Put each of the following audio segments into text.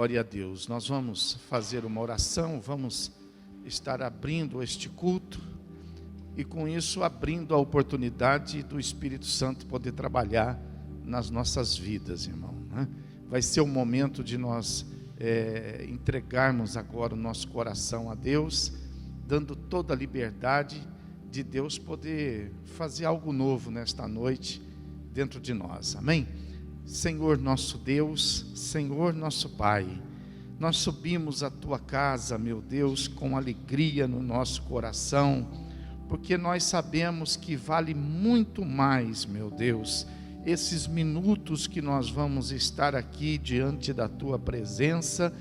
Glória a Deus. Nós vamos fazer uma oração, vamos estar abrindo este culto e com isso abrindo a oportunidade do Espírito Santo poder trabalhar nas nossas vidas, irmão, né? Vai ser o momento de nós entregarmos agora o nosso coração a Deus, dando toda a liberdade de Deus poder fazer algo novo nesta noite dentro de nós, amém? Senhor nosso Deus, Senhor nosso Pai, nós subimos a Tua casa, meu Deus, com alegria no nosso coração, porque nós sabemos que vale muito mais, meu Deus, esses minutos que nós vamos estar aqui diante da Tua presença,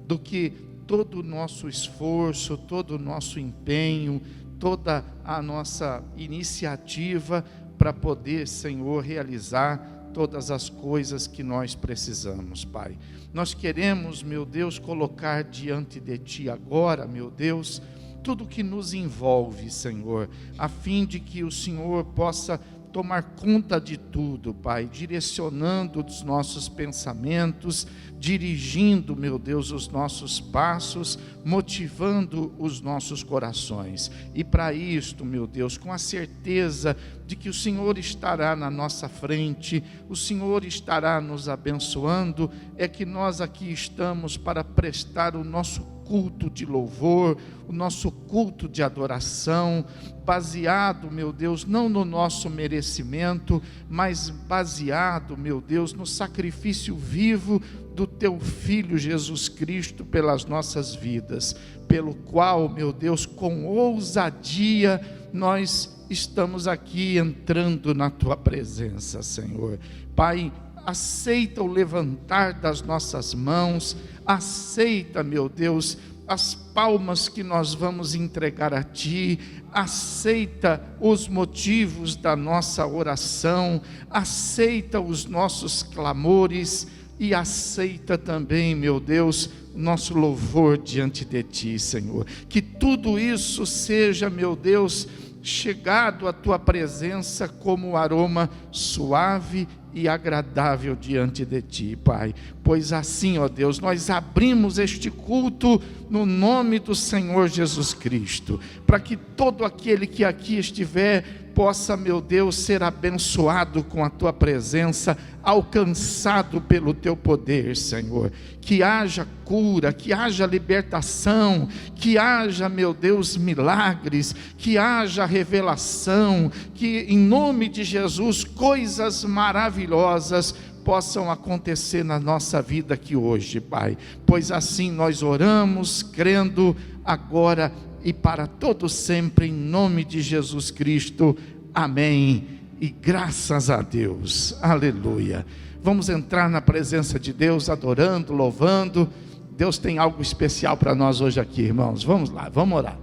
do que todo o nosso esforço, todo o nosso empenho, toda a nossa iniciativa para poder, Senhor, realizar todas as coisas que nós precisamos, Pai. Nós queremos, meu Deus, colocar diante de Ti agora, meu Deus, tudo que nos envolve, Senhor, a fim de que o Senhor possa tomar conta de tudo, Pai, direcionando os nossos pensamentos, dirigindo, meu Deus, os nossos passos, motivando os nossos corações. E para isto, meu Deus, com a certeza de que o Senhor estará na nossa frente, o Senhor estará nos abençoando, é que nós aqui estamos para prestar o nosso culto de louvor, o nosso culto de adoração, baseado, meu Deus, não no nosso merecimento, mas baseado, meu Deus, no sacrifício vivo do Teu Filho Jesus Cristo pelas nossas vidas, pelo qual, meu Deus, com ousadia nós estamos aqui entrando na Tua presença, Senhor. Pai, aceita o levantar das nossas mãos, aceita, meu Deus, as palmas que nós vamos entregar a Ti, aceita os motivos da nossa oração, aceita os nossos clamores e aceita também, meu Deus, nosso louvor diante de Ti, Senhor. Que tudo isso seja, meu Deus, chegado à Tua presença como aroma suave e agradável diante de Ti, Pai. Pois assim, ó Deus, nós abrimos este culto no nome do Senhor Jesus Cristo, para que todo aquele que aqui estiver possa, meu Deus, ser abençoado com a Tua presença, alcançado pelo Teu poder, Senhor. Que haja cura, que haja libertação, que haja, meu Deus, milagres, que haja revelação, que em nome de Jesus coisas maravilhosas possam acontecer na nossa vida aqui hoje, Pai. Pois assim nós oramos, crendo agora e para todo sempre, em nome de Jesus Cristo, amém, e graças a Deus, aleluia. Vamos entrar na presença de Deus, adorando, louvando. Deus tem algo especial para nós hoje aqui, irmãos. Vamos lá, vamos orar.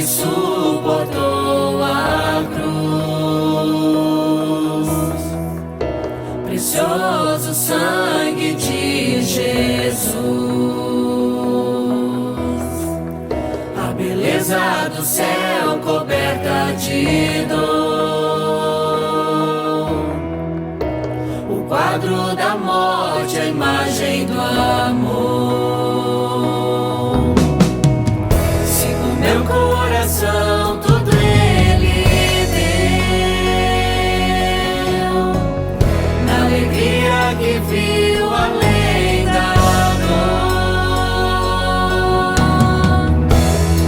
Suportou a cruz, precioso sangue de Jesus, a beleza do céu coberta de dor, o quadro da morte, a imagem do amor. Sigo meu coração, tudo Ele deu, na alegria que viu além da dor.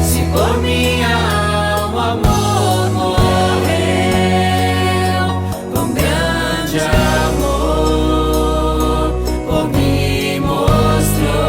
Se por minha alma o amor morreu, com grande amor por mim mostrou.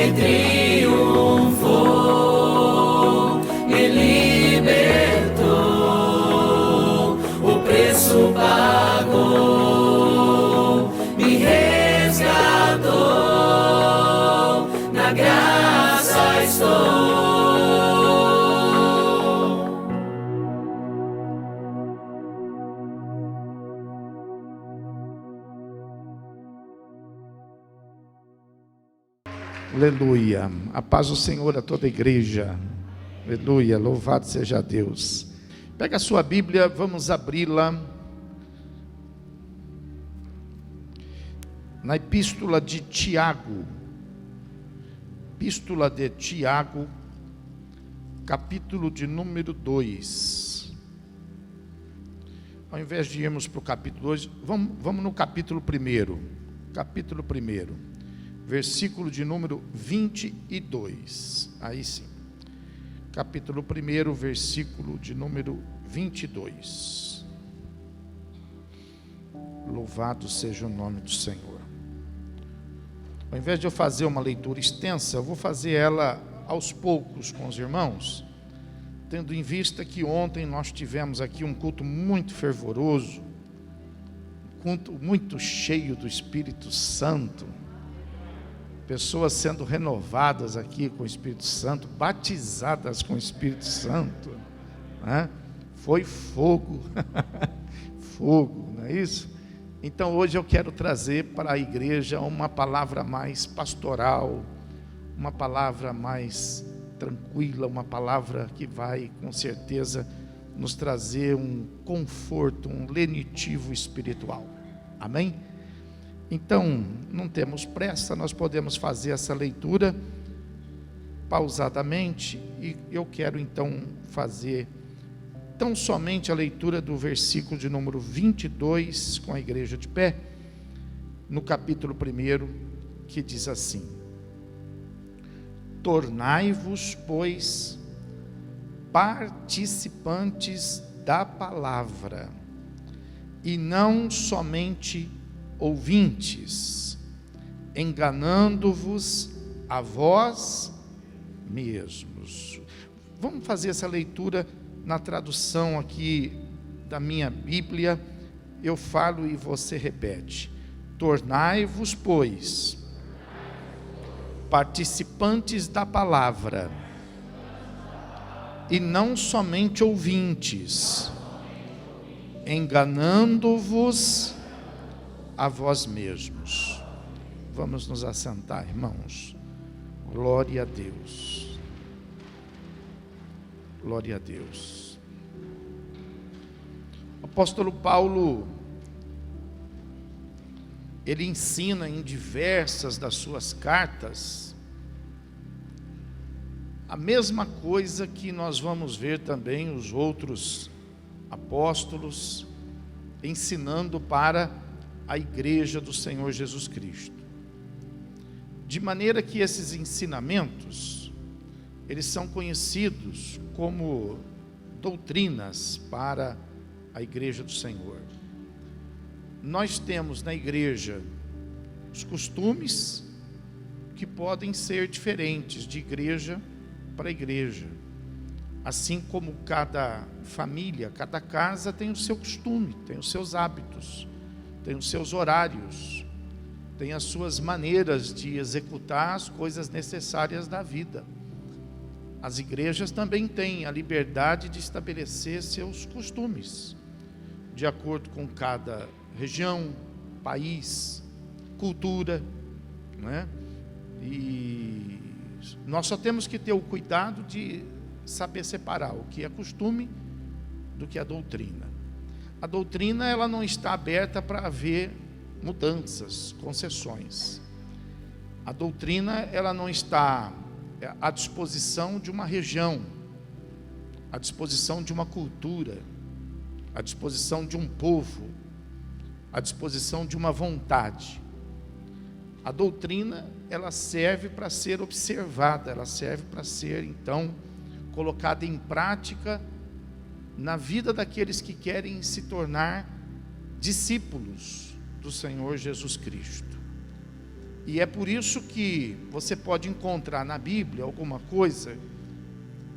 que triunfou, me libertou, o preço pagou, me resgatou, na graça estou. Aleluia, a paz do Senhor a toda a igreja, aleluia, louvado seja Deus. Pega a sua Bíblia, vamos abri-la na Epístola de Tiago, capítulo de número 2. Ao invés de irmos para o capítulo 2, vamos no capítulo 1, versículo de número 22, aí sim, capítulo 1, versículo de número 22, louvado seja o nome do Senhor. Ao invés de eu fazer uma leitura extensa, eu vou fazer ela aos poucos com os irmãos, tendo em vista que ontem nós tivemos aqui um culto muito fervoroso, um culto muito cheio do Espírito Santo, pessoas sendo renovadas aqui com o Espírito Santo, batizadas com o Espírito Santo, né? Foi fogo, fogo, não é isso? Então hoje eu quero trazer para a igreja uma palavra mais pastoral, uma palavra mais tranquila, uma palavra que vai com certeza nos trazer um conforto, um lenitivo espiritual, amém? Então, não temos pressa, nós podemos fazer essa leitura pausadamente, e eu quero então fazer tão somente a leitura do versículo de número 22, com a igreja de pé, no capítulo 1, que diz assim: tornai-vos, pois, participantes da palavra, e não somente ouvintes, enganando-vos a vós mesmos. Vamos fazer essa leitura na tradução aqui da minha Bíblia. Eu falo e você repete: tornai-vos, pois, participantes da palavra, e não somente ouvintes, enganando-vos a vós mesmos. Vamos nos assentar, irmãos. Glória a Deus. Glória a Deus. O apóstolo Paulo, ele ensina em diversas das suas cartas a mesma coisa que nós vamos ver também os outros apóstolos ensinando para a igreja do Senhor Jesus Cristo, de maneira que esses ensinamentos, eles são conhecidos como doutrinas para a igreja do Senhor. Nós temos na igreja os costumes que podem ser diferentes de igreja para igreja, assim como cada família, cada casa tem o seu costume, tem os seus hábitos, tem os seus horários, tem as suas maneiras de executar as coisas necessárias da vida. As igrejas também têm a liberdade de estabelecer seus costumes, de acordo com cada região, país, cultura, né? E nós só temos que ter o cuidado de saber separar o que é costume do que é doutrina. A doutrina, ela não está aberta para haver mudanças, concessões. A doutrina, ela não está à disposição de uma região, à disposição de uma cultura, à disposição de um povo, à disposição de uma vontade. A doutrina, ela serve para ser observada, ela serve para ser, então, colocada em prática na vida daqueles que querem se tornar discípulos do Senhor Jesus Cristo. E é por isso que você pode encontrar na Bíblia alguma coisa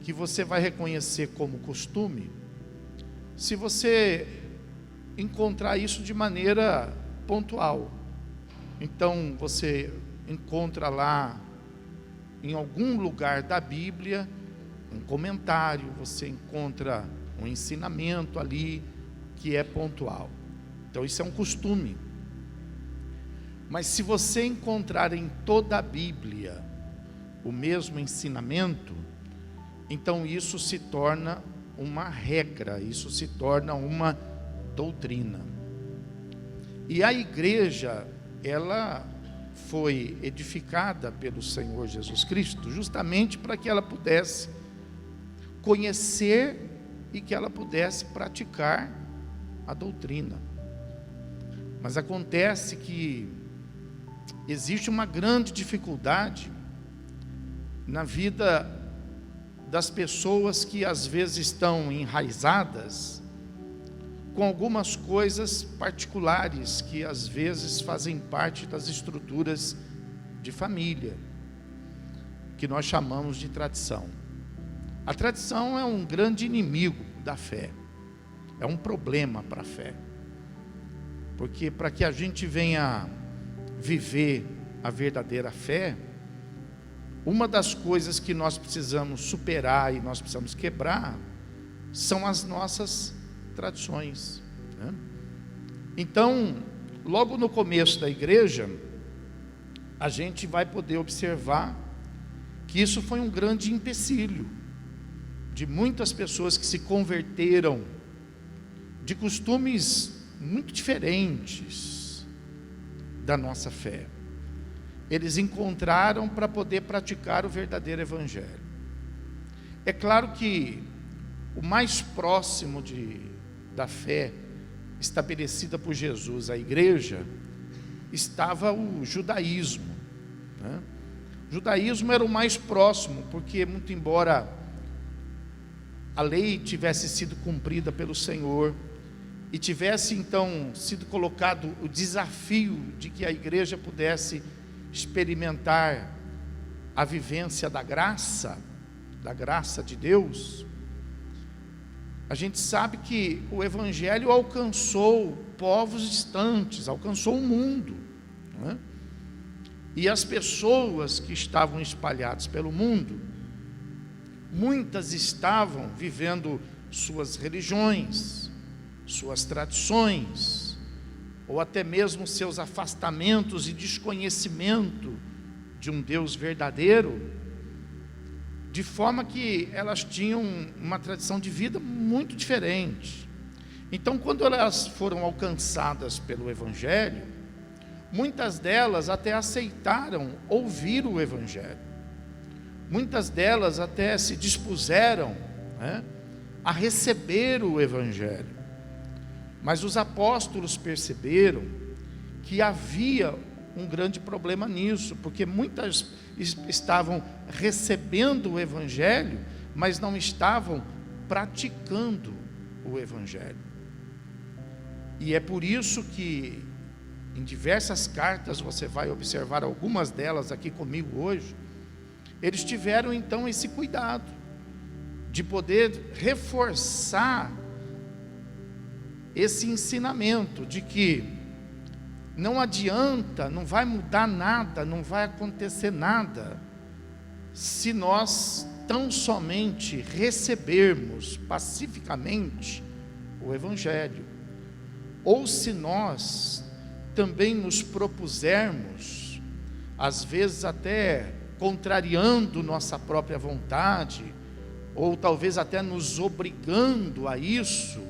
que você vai reconhecer como costume, se você encontrar isso de maneira pontual. Então você encontra lá em algum lugar da Bíblia um comentário, você encontra um ensinamento ali que é pontual. Então isso é um costume. Mas se você encontrar em toda a Bíblia o mesmo ensinamento, então isso se torna uma regra, isso se torna uma doutrina. E a igreja, ela foi edificada pelo Senhor Jesus Cristo justamente para que ela pudesse conhecer e que ela pudesse praticar a doutrina. Mas acontece que existe uma grande dificuldade na vida das pessoas que às vezes estão enraizadas com algumas coisas particulares que às vezes fazem parte das estruturas de família, que nós chamamos de tradição. A tradição é um grande inimigo da fé, é um problema para a fé, porque para que a gente venha viver a verdadeira fé, uma das coisas que nós precisamos superar e nós precisamos quebrar são as nossas tradições, né? Então, logo no começo da igreja, a gente vai poder observar que isso foi um grande empecilho de muitas pessoas que se converteram de costumes muito diferentes da nossa fé. Eles encontraram para poder praticar o verdadeiro evangelho. É claro que o mais próximo da fé estabelecida por Jesus, a igreja, estava o judaísmo, né? O judaísmo era o mais próximo, porque muito embora a lei tivesse sido cumprida pelo Senhor e tivesse então sido colocado o desafio de que a igreja pudesse experimentar a vivência da graça de Deus, a gente sabe que o evangelho alcançou povos distantes, alcançou o mundo, né? E as pessoas que estavam espalhadas pelo mundo, muitas estavam vivendo suas religiões, suas tradições, ou até mesmo seus afastamentos e desconhecimento de um Deus verdadeiro, de forma que elas tinham uma tradição de vida muito diferente. Então, quando elas foram alcançadas pelo evangelho, muitas delas até aceitaram ouvir o evangelho. Muitas delas até se dispuseram, né, a receber o evangelho. Mas os apóstolos perceberam que havia um grande problema nisso, porque muitas estavam recebendo o evangelho, mas não estavam praticando o evangelho. E é por isso que em diversas cartas, você vai observar algumas delas aqui comigo hoje, eles tiveram então esse cuidado de poder reforçar esse ensinamento de que não adianta, não vai mudar nada, não vai acontecer nada, se nós tão somente recebermos pacificamente o evangelho, ou se nós também nos propusermos, às vezes até contrariando nossa própria vontade, ou talvez até nos obrigando a isso,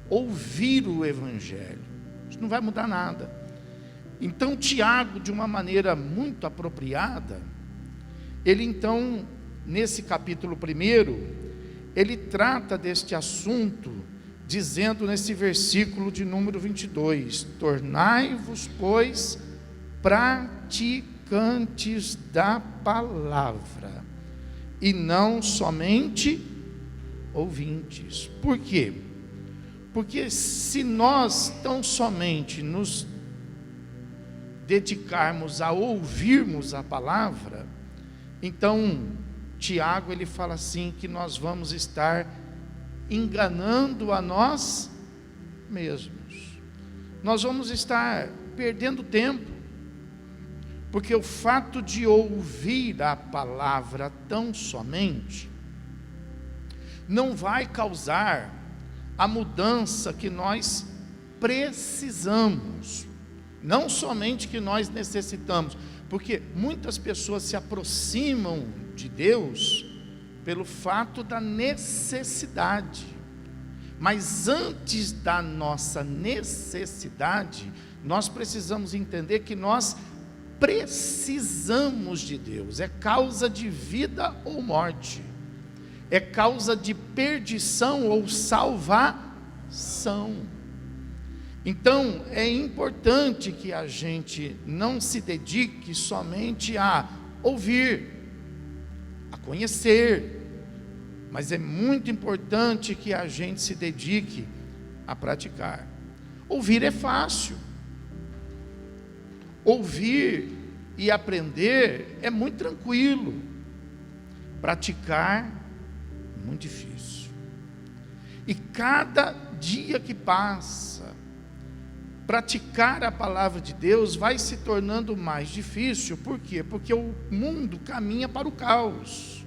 ouvir o evangelho. Isso não vai mudar nada. Então Tiago, de uma maneira muito apropriada, ele então, nesse capítulo 1, ele trata deste assunto, dizendo nesse versículo de número 22, tornai-vos, pois, praticantes da palavra, e não somente ouvintes. Por quê? Porque se nós tão somente nos dedicarmos a ouvirmos a palavra, então Tiago ele fala assim, que nós vamos estar enganando a nós mesmos. Nós vamos estar perdendo tempo, porque o fato de ouvir a palavra tão somente não vai causar a mudança que nós precisamos, não somente que nós necessitamos, porque muitas pessoas se aproximam de Deus pelo fato da necessidade, mas antes da nossa necessidade, nós precisamos entender que nós precisamos de Deus. É causa de vida ou morte, é causa de perdição ou salvação. Então é importante que a gente não se dedique somente a ouvir, a conhecer, mas é muito importante que a gente se dedique a praticar. Ouvir é fácil, ouvir e aprender é muito tranquilo, praticar é muito difícil. E cada dia que passa, praticar a palavra de Deus vai se tornando mais difícil. Por quê? Porque o mundo caminha para o caos,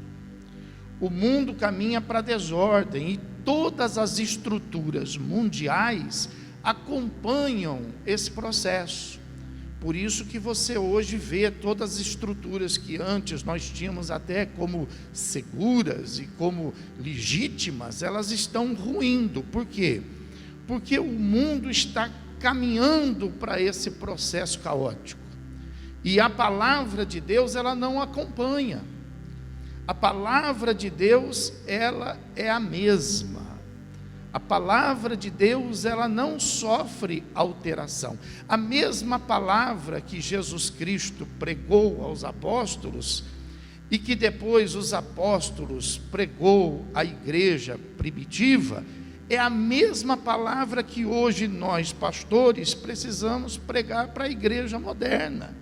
o mundo caminha para a desordem, e todas as estruturas mundiais acompanham esse processo. Por isso que você hoje vê todas as estruturas que antes nós tínhamos até como seguras e como legítimas, elas estão ruindo. Por quê? Porque o mundo está caminhando para esse processo caótico, e a palavra de Deus ela não acompanha. A palavra de Deus ela é a mesma. A palavra de Deus ela não sofre alteração. A mesma palavra que Jesus Cristo pregou aos apóstolos e que depois os apóstolos pregou à igreja primitiva, é a mesma palavra que hoje nós, pastores, precisamos pregar para a igreja moderna.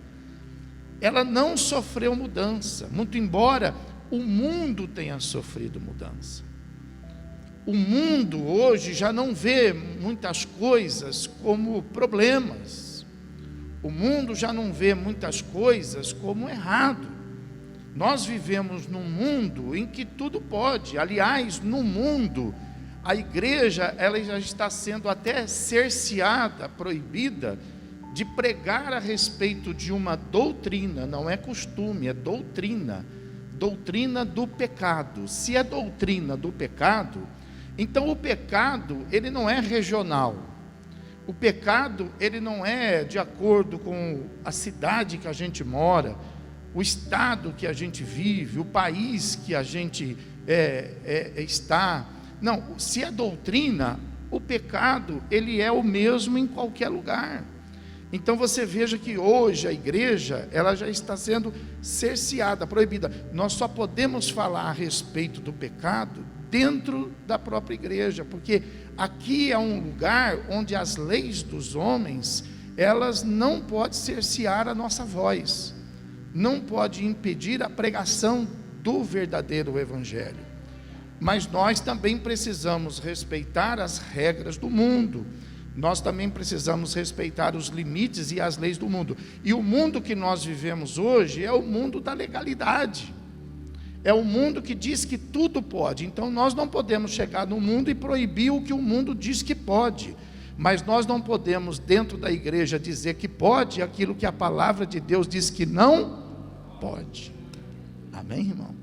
Ela não sofreu mudança, muito embora o mundo tenha sofrido mudança. O mundo hoje já não vê muitas coisas como problemas. O mundo já não vê muitas coisas como errado. Nós vivemos num mundo em que tudo pode. Aliás, no mundo, a igreja ela já está sendo até cerceada, proibida de pregar a respeito de uma doutrina, não é costume, é doutrina, doutrina do pecado. Se é doutrina do pecado, então o pecado ele não é regional, o pecado ele não é de acordo com a cidade que a gente mora, o estado que a gente vive, o país que a gente está. Não, se é doutrina, o pecado, ele é o mesmo em qualquer lugar. Então você veja que hoje a igreja, ela já está sendo cerceada, proibida. Nós só podemos falar a respeito do pecado dentro da própria igreja, porque aqui é um lugar onde as leis dos homens, elas não podem cercear a nossa voz, não pode impedir a pregação do verdadeiro evangelho. Mas nós também precisamos respeitar as regras do mundo, nós também precisamos respeitar os limites e as leis do mundo. E o mundo que nós vivemos hoje é o mundo da legalidade, é o mundo que diz que tudo pode. Então nós não podemos chegar no mundo e proibir o que o mundo diz que pode, mas nós não podemos dentro da igreja dizer que pode aquilo que a palavra de Deus diz que não pode. Amém, irmão?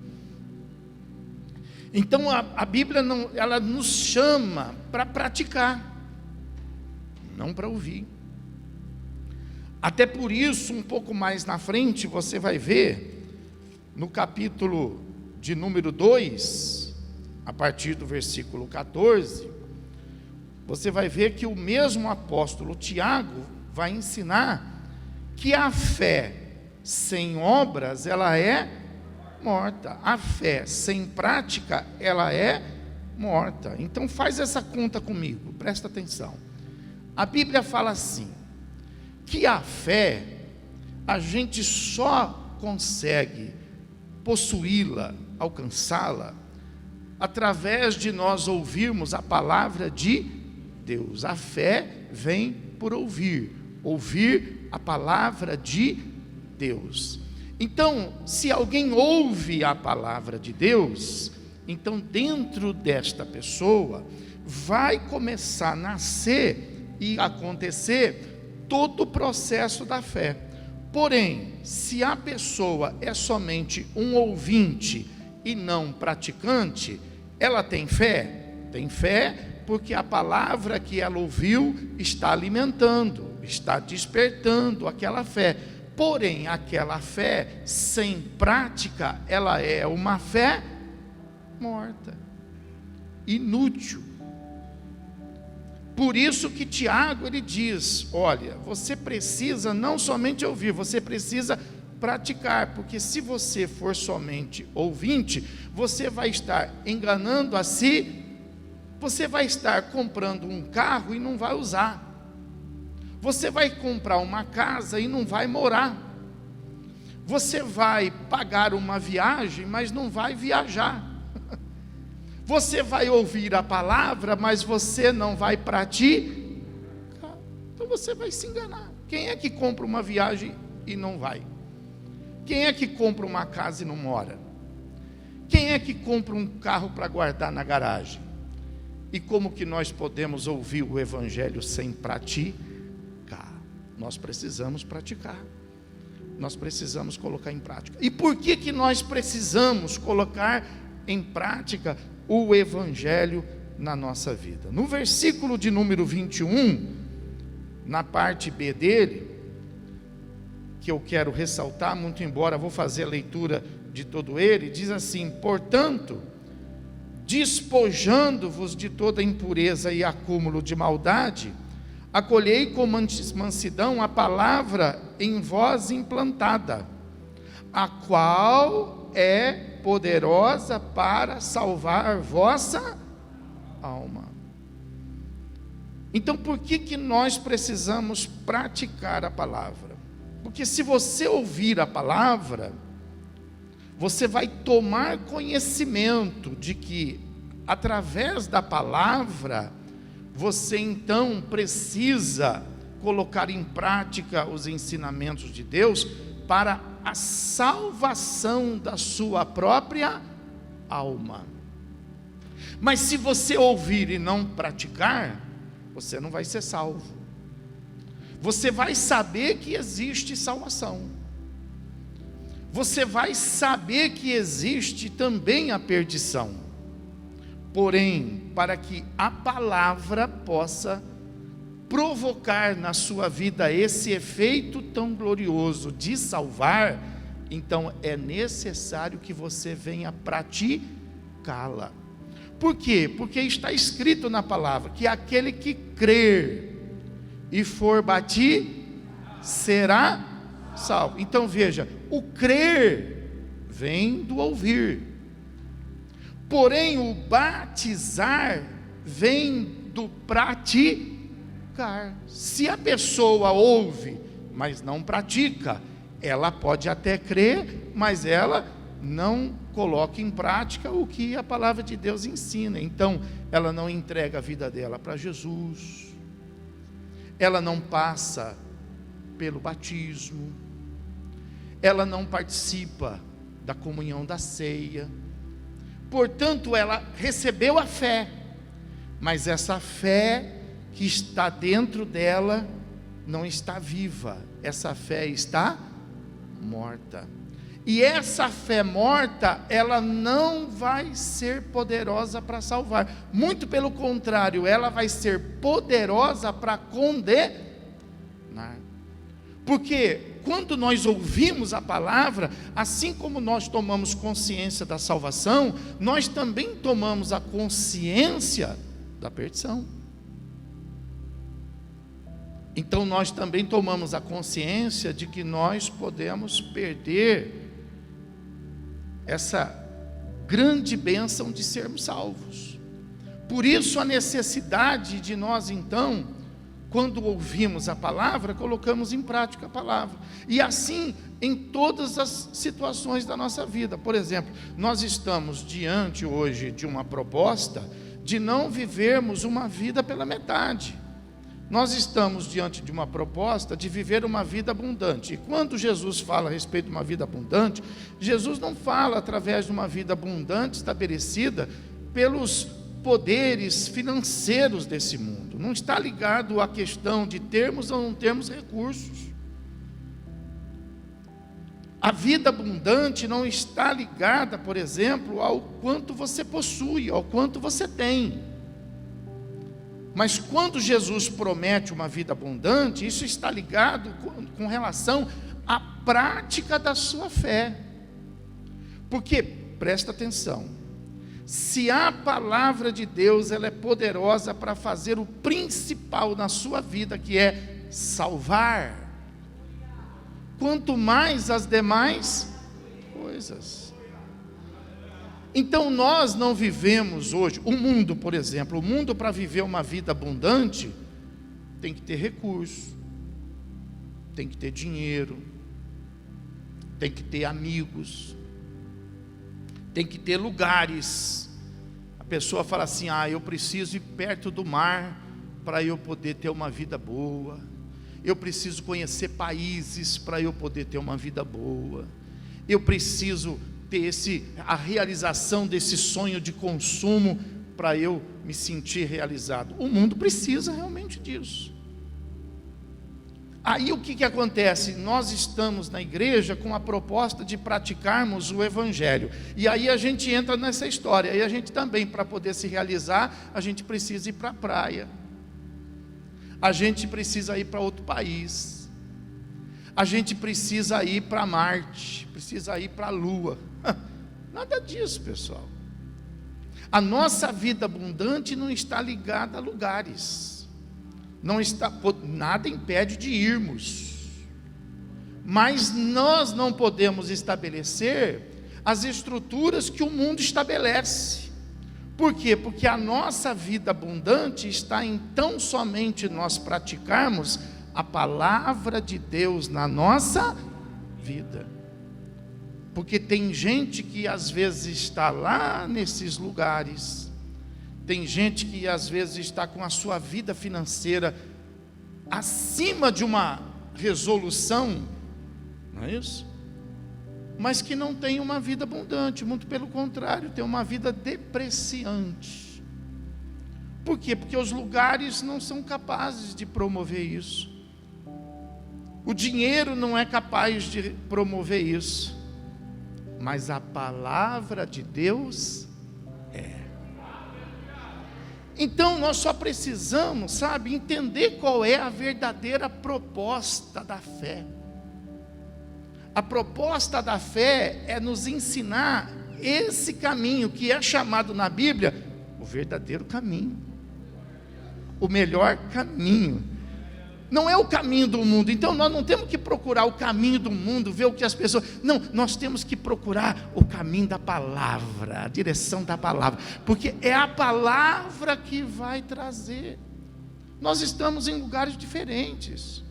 Então a Bíblia ela nos chama para praticar, não para ouvir. Até por isso, um pouco mais na frente, você vai ver, no capítulo de número 2, a partir do versículo 14, você vai ver que o mesmo apóstolo Tiago vai ensinar que a fé sem obras, ela é morta. A fé sem prática, ela é morta. Então faz essa conta comigo, presta atenção. A Bíblia fala assim, que a fé, a gente só consegue possuí-la, alcançá-la, através de nós ouvirmos a palavra de Deus. A fé vem por ouvir a palavra de Deus. Então, se alguém ouve a palavra de Deus, então dentro desta pessoa vai começar a nascer e acontecer todo o processo da fé. Porém, se a pessoa é somente um ouvinte e não praticante, ela tem fé? Tem fé porque a palavra que ela ouviu está alimentando, está despertando aquela fé. Porém, aquela fé sem prática, ela é uma fé morta, inútil. Por isso que Tiago, ele diz, olha, você precisa não somente ouvir, você precisa praticar, porque se você for somente ouvinte, você vai estar enganando a si, você vai estar comprando um carro e não vai usar, você vai comprar uma casa e não vai morar, você vai pagar uma viagem, mas não vai viajar, você vai ouvir a palavra, mas você não vai praticar, então você vai se enganar. Quem é que compra uma viagem e não vai? Quem é que compra uma casa e não mora? Quem é que compra um carro para guardar na garagem? E como que nós podemos ouvir o evangelho sem praticar? Nós precisamos praticar. Nós precisamos colocar em prática. E por que que nós precisamos colocar em prática o evangelho na nossa vida? No versículo de número 21, na parte B dele, que eu quero ressaltar, muito embora vou fazer a leitura de todo ele, diz assim: portanto, despojando-vos de toda impureza e acúmulo de maldade, acolhei com mansidão a palavra em vós implantada, a qual é poderosa para salvar vossa alma. Então, por que que nós precisamos praticar a palavra? Porque se você ouvir a palavra, você vai tomar conhecimento de que, através da palavra, você então precisa colocar em prática os ensinamentos de Deus para a salvação da sua própria alma. Mas se você ouvir e não praticar, você não vai ser salvo. Você vai saber que existe salvação. Você vai saber que existe também a perdição. Porém, para que a palavra possa provocar na sua vida esse efeito tão glorioso de salvar, então é necessário que você venha praticá-la. Por quê? Porque está escrito na palavra que aquele que crer e for batizado será salvo. Então veja, o crer vem do ouvir, porém o batizar vem do praticar. Se a pessoa ouve, mas não pratica, ela pode até crer, mas ela não coloca em prática o que a palavra de Deus ensina. Então ela não entrega a vida dela para Jesus, ela não passa pelo batismo, ela não participa da comunhão da ceia. Portanto, ela recebeu a fé, mas essa fé que está dentro dela não está viva, essa fé está morta. E essa fé morta, ela não vai ser poderosa para salvar. Muito pelo contrário, ela vai ser poderosa para condenar. Porque quando nós ouvimos a palavra, assim como nós tomamos consciência da salvação, nós também tomamos a consciência da perdição. Então nós também tomamos a consciência de que nós podemos perder essa grande bênção de sermos salvos. Por isso a necessidade de nós então Quando ouvimos a palavra, colocamos em prática a palavra. E assim em todas as situações da nossa vida. Por exemplo, nós estamos diante hoje de uma proposta de não vivermos uma vida pela metade. Nós estamos diante de uma proposta de viver uma vida abundante. E quando Jesus fala a respeito de uma vida abundante, Jesus não fala através de uma vida abundante estabelecida pelos poderes financeiros desse mundo. Não está ligado à questão de termos ou não termos recursos. A vida abundante não está ligada, por exemplo, ao quanto você possui, ao quanto você tem. Mas quando Jesus promete uma vida abundante, isso está ligado com relação à prática da sua fé. Porque, presta atenção, se a palavra de Deus ela é poderosa para fazer o principal na sua vida, que é salvar, quanto mais as demais coisas. Então nós não vivemos hoje, o mundo, por exemplo, o mundo para viver uma vida abundante, tem que ter recurso, tem que ter dinheiro, tem que ter amigos, tem que ter lugares. A pessoa fala assim: eu preciso ir perto do mar para eu poder ter uma vida boa. Eu preciso conhecer países para eu poder ter uma vida boa. Eu preciso ter a realização desse sonho de consumo para eu me sentir realizado. O mundo precisa realmente disso. Aí o que acontece? Nós estamos na igreja com a proposta de praticarmos o evangelho. E aí a gente entra nessa história. E a gente também, para poder se realizar, a gente precisa ir para a praia. A gente precisa ir para outro país. A gente precisa ir para Marte. Precisa ir para a Lua. Nada disso, pessoal. A nossa vida abundante não está ligada a lugares. Não está, nada impede de irmos, mas nós não podemos estabelecer as estruturas que o mundo estabelece. Por quê? Porque a nossa vida abundante está em tão somente nós praticarmos a palavra de Deus na nossa vida. Porque tem gente que às vezes está lá nesses lugares, tem gente que às vezes está com a sua vida financeira acima de uma resolução, não é isso? Mas que não tem uma vida abundante, muito pelo contrário, tem uma vida depreciante. Por quê? Porque os lugares não são capazes de promover isso. O dinheiro não é capaz de promover isso. Mas a palavra de Deus é. Então nós só precisamos, entender qual é a verdadeira proposta da fé. A proposta da fé é nos ensinar esse caminho que é chamado na Bíblia o verdadeiro caminho, o melhor caminho. Não é o caminho do mundo. Então nós não temos que procurar o caminho do mundo, ver o que as pessoas... Não, nós temos que procurar o caminho da palavra, a direção da palavra, porque é a palavra que vai trazer. Nós estamos em lugares diferentes.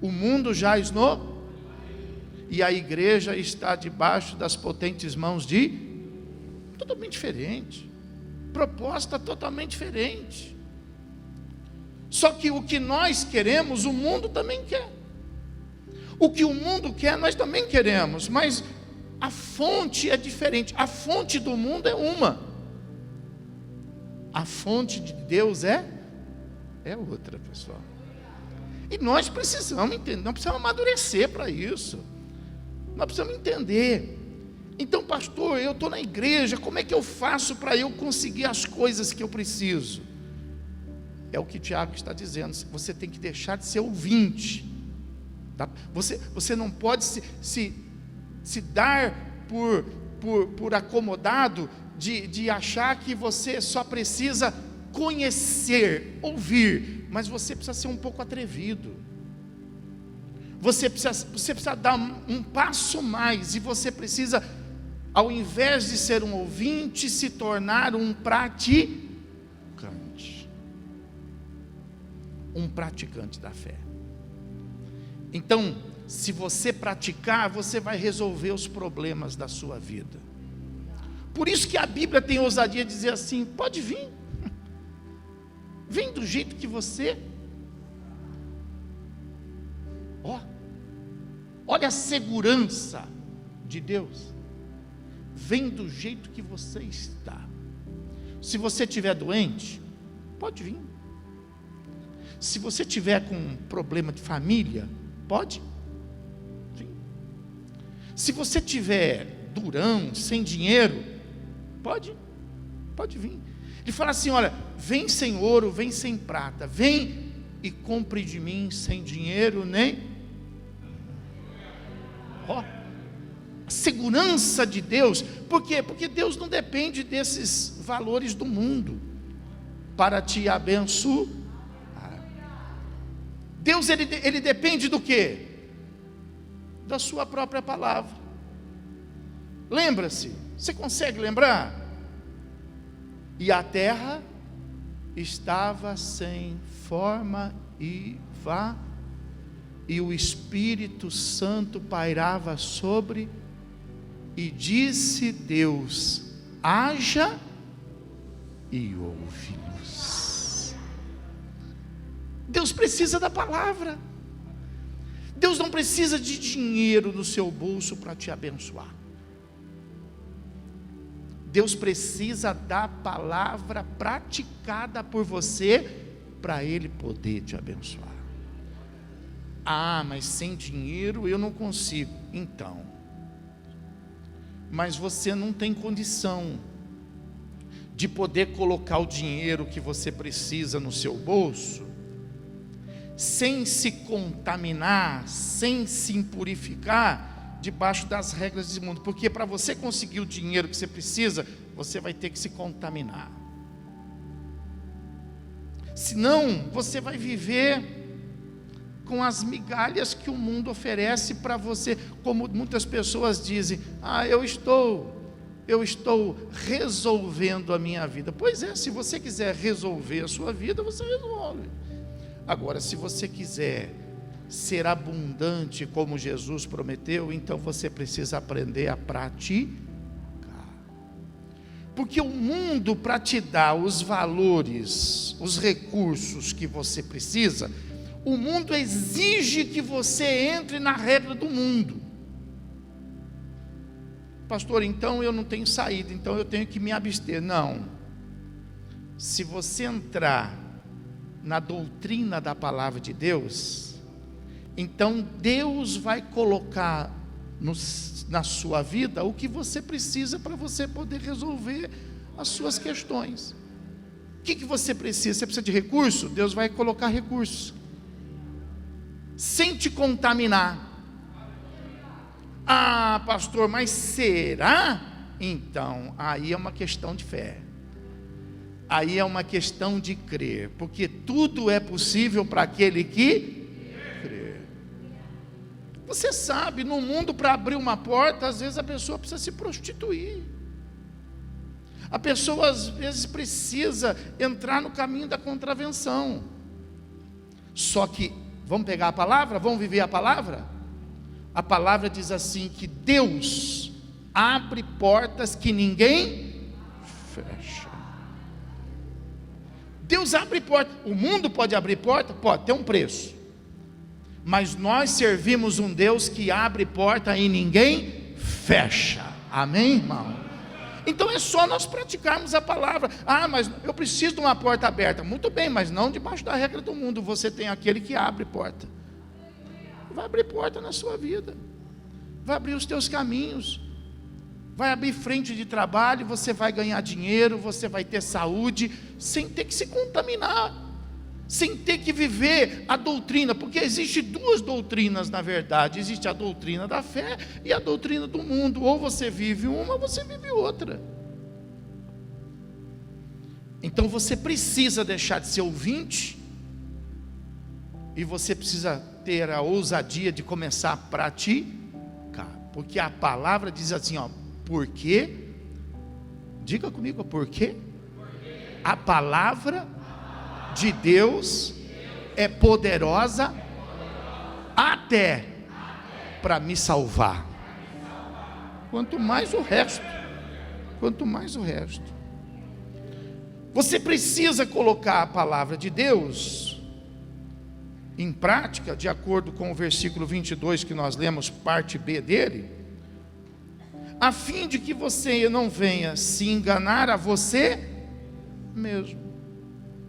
O mundo jaz no... E a igreja está debaixo das potentes mãos de... Totalmente diferente. Proposta totalmente diferente. Só que o que nós queremos, o mundo também quer. O que o mundo quer, nós também queremos. Mas a fonte é diferente. A fonte do mundo é uma. A fonte de Deus é outra, pessoal. E nós precisamos entender, nós precisamos amadurecer para isso. Nós precisamos entender. Então, pastor, eu estou na igreja, como é que eu faço para eu conseguir as coisas que eu preciso? É o que Tiago está dizendo. Você tem que deixar de ser ouvinte, tá? Você não pode se dar por acomodado de achar que você só precisa conhecer, ouvir, mas você precisa ser um pouco atrevido. Você precisa dar um passo mais, e você precisa, ao invés de ser um ouvinte, se tornar um praticante. um praticante da fé. Então, se você praticar, você vai resolver os problemas da sua vida. Por isso que a Bíblia tem ousadia de dizer assim: pode vir, vem do jeito que você. Olha a segurança de Deus. Vem do jeito que você está. Se você estiver doente, pode vir. Se você estiver com um problema de família, pode vir. Se você estiver durão, sem dinheiro, pode vir. Ele fala assim: olha, vem sem ouro, vem sem prata, vem e compre de mim sem dinheiro nem. A segurança de Deus. Por quê? Porque Deus não depende desses valores do mundo para te abençoar. Deus ele depende do quê? Da sua própria palavra. Lembra-se, você consegue lembrar? E a terra estava sem forma e vazia, e o Espírito Santo pairava sobre, e disse Deus: haja, e houve-luz. Deus precisa da palavra. Deus não precisa de dinheiro no seu bolso para te abençoar. Deus precisa da palavra praticada por você para Ele poder te abençoar. Ah, mas sem dinheiro eu não consigo. Então, mas você não tem condição de poder colocar o dinheiro que você precisa no seu bolso, sem se contaminar, sem se impurificar, debaixo das regras desse mundo. Porque para você conseguir o dinheiro que você precisa, você vai ter que se contaminar. Senão, você vai viver com as migalhas que o mundo oferece para você. Como muitas pessoas dizem: ah, eu estou resolvendo a minha vida. Pois é, se você quiser resolver a sua vida, você resolve. Agora, se você quiser ser abundante como Jesus prometeu, então você precisa aprender a praticar. Porque o mundo, para te dar os valores, os recursos que você precisa, o mundo exige que você entre na regra do mundo. Pastor, então eu não tenho saída, então eu tenho que me abster. Não. Se você entrar na doutrina da palavra de Deus, então Deus vai colocar na sua vida o que você precisa para você poder resolver as suas questões. O que você precisa? Você precisa de recurso? Deus vai colocar recursos, sem te contaminar. Ah, pastor, mas será? Então, aí é uma questão de fé. Aí é uma questão de crer, porque tudo é possível para aquele que crê. Você sabe, no mundo, para abrir uma porta, às vezes a pessoa precisa se prostituir. A pessoa às vezes precisa entrar no caminho da contravenção. Só que, vamos pegar a palavra? Vamos viver a palavra? A palavra diz assim, que Deus abre portas que ninguém fecha. Deus abre portas. O mundo pode abrir porta? Pode, tem um preço. Mas nós servimos um Deus que abre porta e ninguém fecha. Amém, irmão? Então é só nós praticarmos a palavra. Ah, mas eu preciso de uma porta aberta. Muito bem, mas não debaixo da regra do mundo. Você tem aquele que abre porta. Vai abrir porta na sua vida. Vai abrir os teus caminhos. Vai abrir frente de trabalho. Você vai ganhar dinheiro. Você vai ter saúde. Sem ter que se contaminar. Sem ter que viver a doutrina. Porque existe duas doutrinas na verdade. Existe a doutrina da fé e a doutrina do mundo. Ou você vive uma ou você vive outra. Então você precisa deixar de ser ouvinte. E você precisa ter a ousadia de começar a praticar. Porque a palavra diz assim, ó, por quê? Diga comigo, por quê? A palavra de Deus é poderosa até para me salvar. Quanto mais o resto. Quanto mais o resto. Você precisa colocar a palavra de Deus em prática, de acordo com o versículo 22 que nós lemos, parte B dele, a fim de que você não venha se enganar a você mesmo.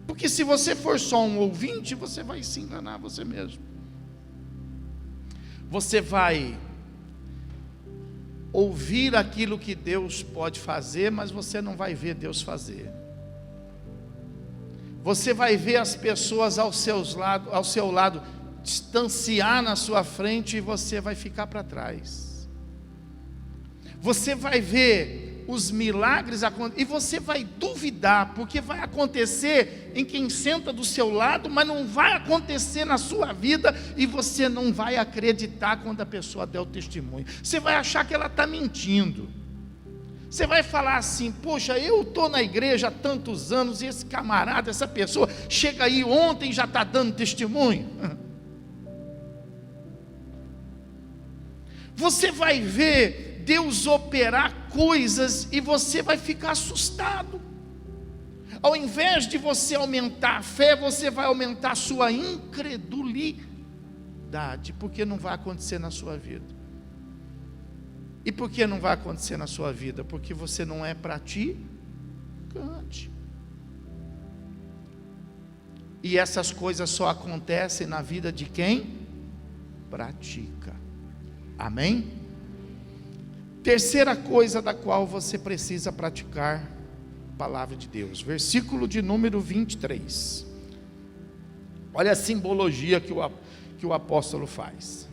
Porque se você for só um ouvinte, você vai se enganar a você mesmo. Você vai ouvir aquilo que Deus pode fazer, mas você não vai ver Deus fazer. Você vai ver as pessoas ao seu lado distanciar na sua frente e você vai ficar para trás. Você vai ver os milagres acontecer e você vai duvidar, porque vai acontecer em quem senta do seu lado, mas não vai acontecer na sua vida, e você não vai acreditar quando a pessoa der o testemunho. Você vai achar que ela está mentindo. Você vai falar assim: poxa, eu estou na igreja há tantos anos e esse camarada, essa pessoa, chega aí ontem e já está dando testemunho. Você vai ver Deus operar coisas e você vai ficar assustado. Ao invés de você aumentar a fé, você vai aumentar a sua incredulidade, porque não vai acontecer na sua vida. E por que não vai acontecer na sua vida? Porque você não é praticante. E essas coisas só acontecem na vida de quem pratica. Amém? Terceira coisa da qual você precisa praticar a palavra de Deus. Versículo de número 23. Olha a simbologia que o apóstolo faz.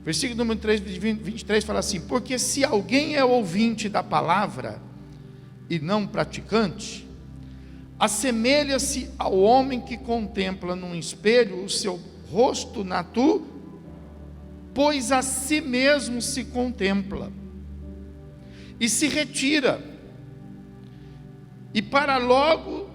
Versículo número 23 fala assim: porque se alguém é ouvinte da palavra e não praticante, assemelha-se ao homem que contempla num espelho o seu rosto pois a si mesmo se contempla e se retira, e para logo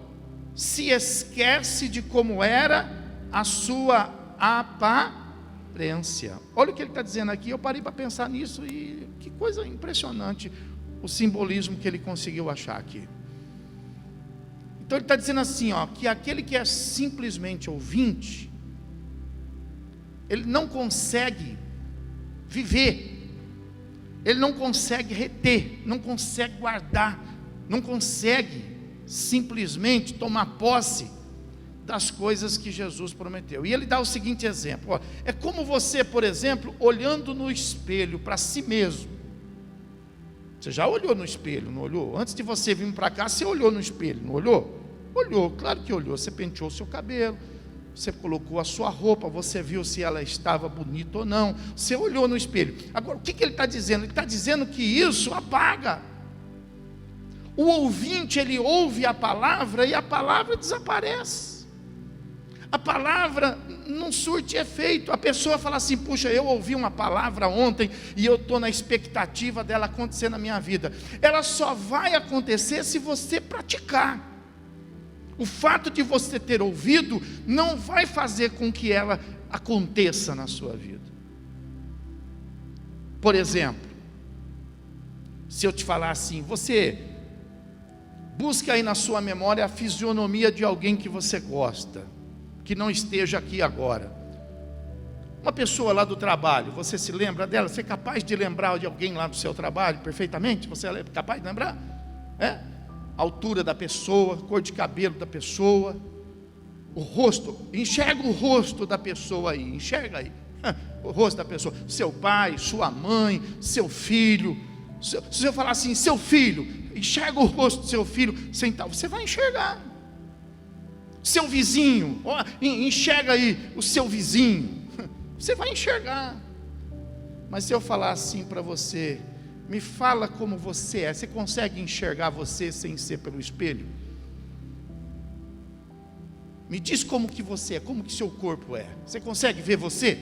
se esquece de como era a sua aparência. Olha o que ele está dizendo aqui. Eu parei para pensar nisso e que coisa impressionante o simbolismo que ele conseguiu achar aqui. Então ele está dizendo assim, que aquele que é simplesmente ouvinte, ele não consegue viver, ele não consegue reter, não consegue guardar, não consegue simplesmente tomar posse das coisas que Jesus prometeu. E ele dá o seguinte exemplo: é como você, por exemplo, olhando no espelho para si mesmo. Você já olhou no espelho, não olhou? Antes de você vir para cá, você olhou no espelho, não olhou? Olhou, claro que olhou. Você penteou o seu cabelo, você colocou a sua roupa, você viu se ela estava bonita ou não, você olhou no espelho. Agora, o que ele está dizendo? Ele está dizendo que isso apaga. O ouvinte, ele ouve a palavra e a palavra desaparece. A palavra não surte efeito. A pessoa fala assim: puxa, eu ouvi uma palavra ontem e eu estou na expectativa dela acontecer na minha vida. Ela só vai acontecer se você praticar. O fato de você ter ouvido não vai fazer com que ela aconteça na sua vida. Por exemplo, se eu te falar assim: você busca aí na sua memória a fisionomia de alguém que você gosta, que não esteja aqui agora. Uma pessoa lá do trabalho, você se lembra dela? Você é capaz de lembrar de alguém lá do seu trabalho perfeitamente? Você é capaz de lembrar? A altura da pessoa, cor de cabelo da pessoa, o rosto. Enxerga o rosto da pessoa aí, enxerga aí o rosto da pessoa. Seu pai, sua mãe, seu filho. Se eu falar assim: seu filho, enxerga o rosto do seu filho sentado, você vai enxergar. Seu vizinho, enxerga aí o seu vizinho, você vai enxergar. Mas se eu falar assim para você: me fala como você é, você consegue enxergar você sem ser pelo espelho? Me diz como que você é, como que seu corpo é. Você consegue ver você?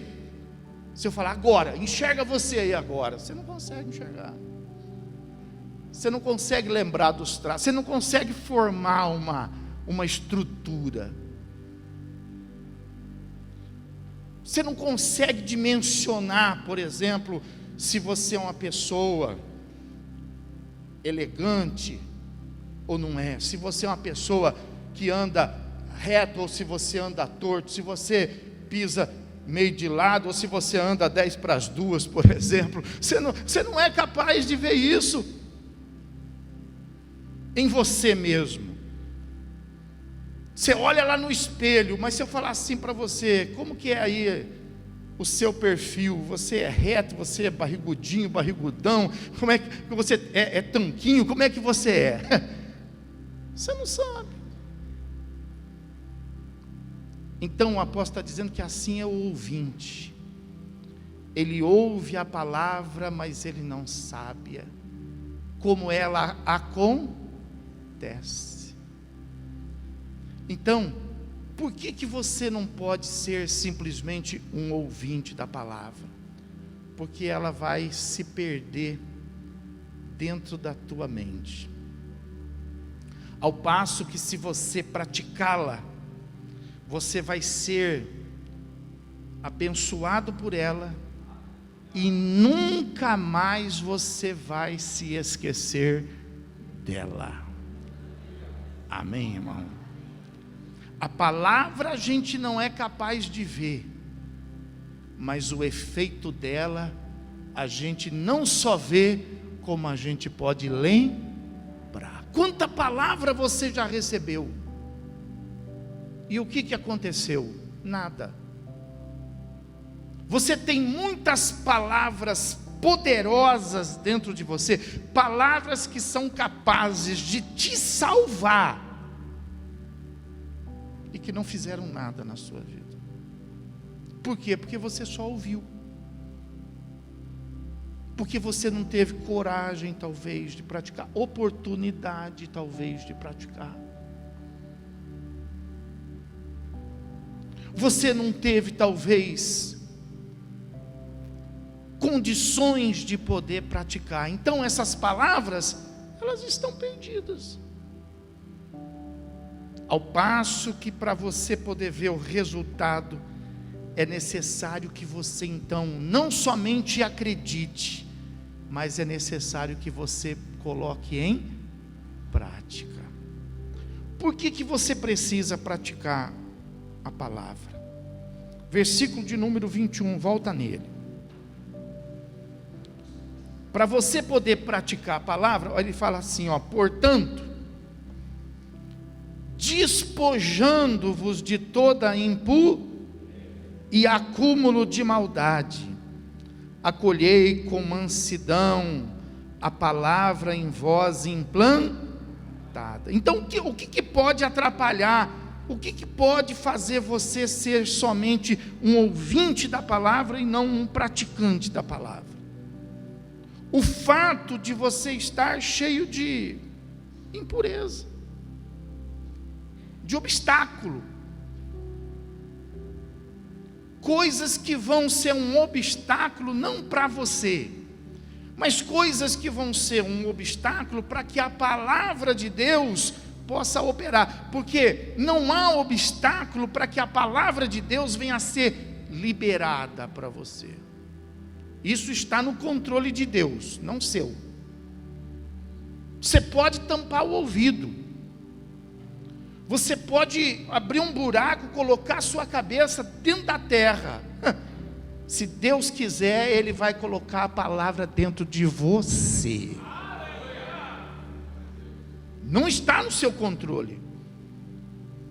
Se eu falar agora, enxerga você aí agora, você não consegue enxergar. Você não consegue lembrar dos traços, você não consegue formar uma estrutura. Você não consegue dimensionar, por exemplo, se você é uma pessoa elegante ou não é, se você é uma pessoa que anda reto ou se você anda torto, se você pisa meio de lado ou se você anda 10 para as 2, por exemplo. Você não é capaz de ver isso em você mesmo. Você olha lá no espelho, mas se eu falar assim para você, como que é aí o seu perfil? Você é reto, você é barrigudinho, barrigudão, como é que você é tanquinho, como é que você é? Você não sabe. Então o apóstolo está dizendo que assim é o ouvinte. Ele ouve a palavra, mas ele não sabe como ela acontece. Então, por que você não pode ser simplesmente um ouvinte da palavra? Porque ela vai se perder dentro da tua mente. Ao passo que se você praticá-la, você vai ser abençoado por ela e nunca mais você vai se esquecer dela. Amém, irmão? A palavra a gente não é capaz de ver, mas o efeito dela a gente não só vê, como a gente pode lembrar. Quanta palavra você já recebeu? E o que aconteceu? Nada. Você tem muitas palavras poderosas dentro de você, palavras que são capazes de te salvar, e que não fizeram nada na sua vida. Por quê? Porque você só ouviu. Porque você não teve coragem, talvez, de praticar, oportunidade, talvez, de praticar. Você não teve, talvez, condições de poder praticar. Então essas palavras, elas estão perdidas. Ao passo que para você poder ver o resultado, é necessário que você então não somente acredite, mas é necessário que você coloque em prática. Por que você precisa praticar a palavra? Versículo de número 21, volta nele. Para você poder praticar a palavra, ele fala assim, portanto, despojando-vos de toda impureza e acúmulo de maldade, acolhei com mansidão a palavra em vós implantada. Então o que pode atrapalhar? O que pode fazer você ser somente um ouvinte da palavra e não um praticante da palavra? O fato de você estar cheio de impureza, de obstáculo, coisas que vão ser um obstáculo não para você, mas coisas que vão ser um obstáculo para que a palavra de Deus possa operar, porque não há obstáculo para que a palavra de Deus venha a ser liberada para você. Isso está no controle de Deus, não seu. Você pode tampar o ouvido, você pode abrir um buraco, colocar a sua cabeça dentro da terra. Se Deus quiser, Ele vai colocar a palavra dentro de você. Não está no seu controle.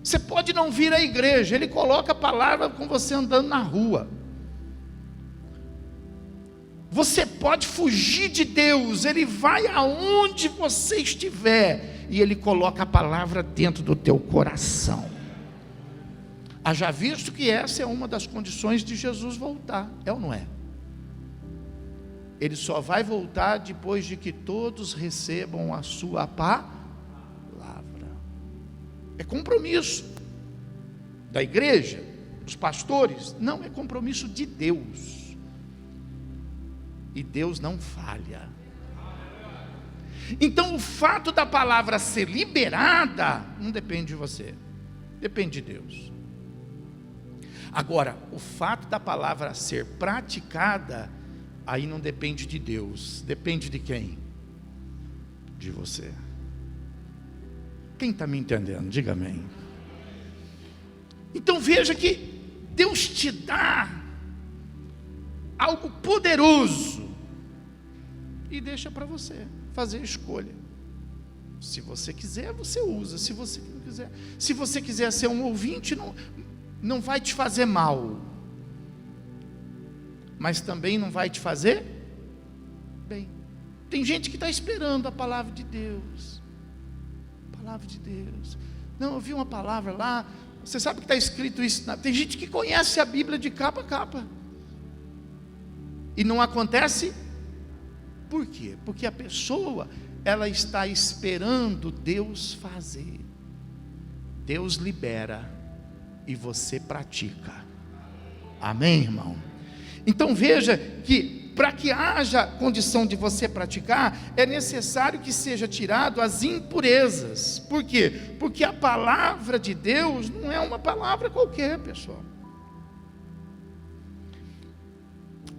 Você pode não vir à igreja, Ele coloca a palavra com você andando na rua. Você pode fugir de Deus, Ele vai aonde você estiver, e Ele coloca a palavra dentro do teu coração. Haja visto que essa é uma das condições de Jesus voltar, é ou não é? Ele só vai voltar depois de que todos recebam a sua palavra. É compromisso da igreja, dos pastores? Não, é compromisso de Deus. E Deus não falha. Então o fato da palavra ser liberada não depende de você, depende de Deus. Agora, o fato da palavra ser praticada, aí não depende de Deus. Depende de quem? De você. Quem está me entendendo? Diga amém. Então veja que Deus te dá algo poderoso e deixa para você fazer a escolha. Se você quiser, você usa. Se você não quiser, se você quiser ser um ouvinte, não vai te fazer mal, mas também não vai te fazer bem. Tem gente que está esperando a palavra de Deus. Palavra de Deus. Não, eu vi uma palavra lá. Você sabe que está escrito isso? Tem gente que conhece a Bíblia de capa a capa e não acontece. Por quê? Porque a pessoa, ela está esperando Deus fazer. Deus libera e você pratica. Amém, irmão? Então veja que para que haja condição de você praticar, é necessário que seja tirado as impurezas. Por quê? Porque a palavra de Deus não é uma palavra qualquer, pessoal.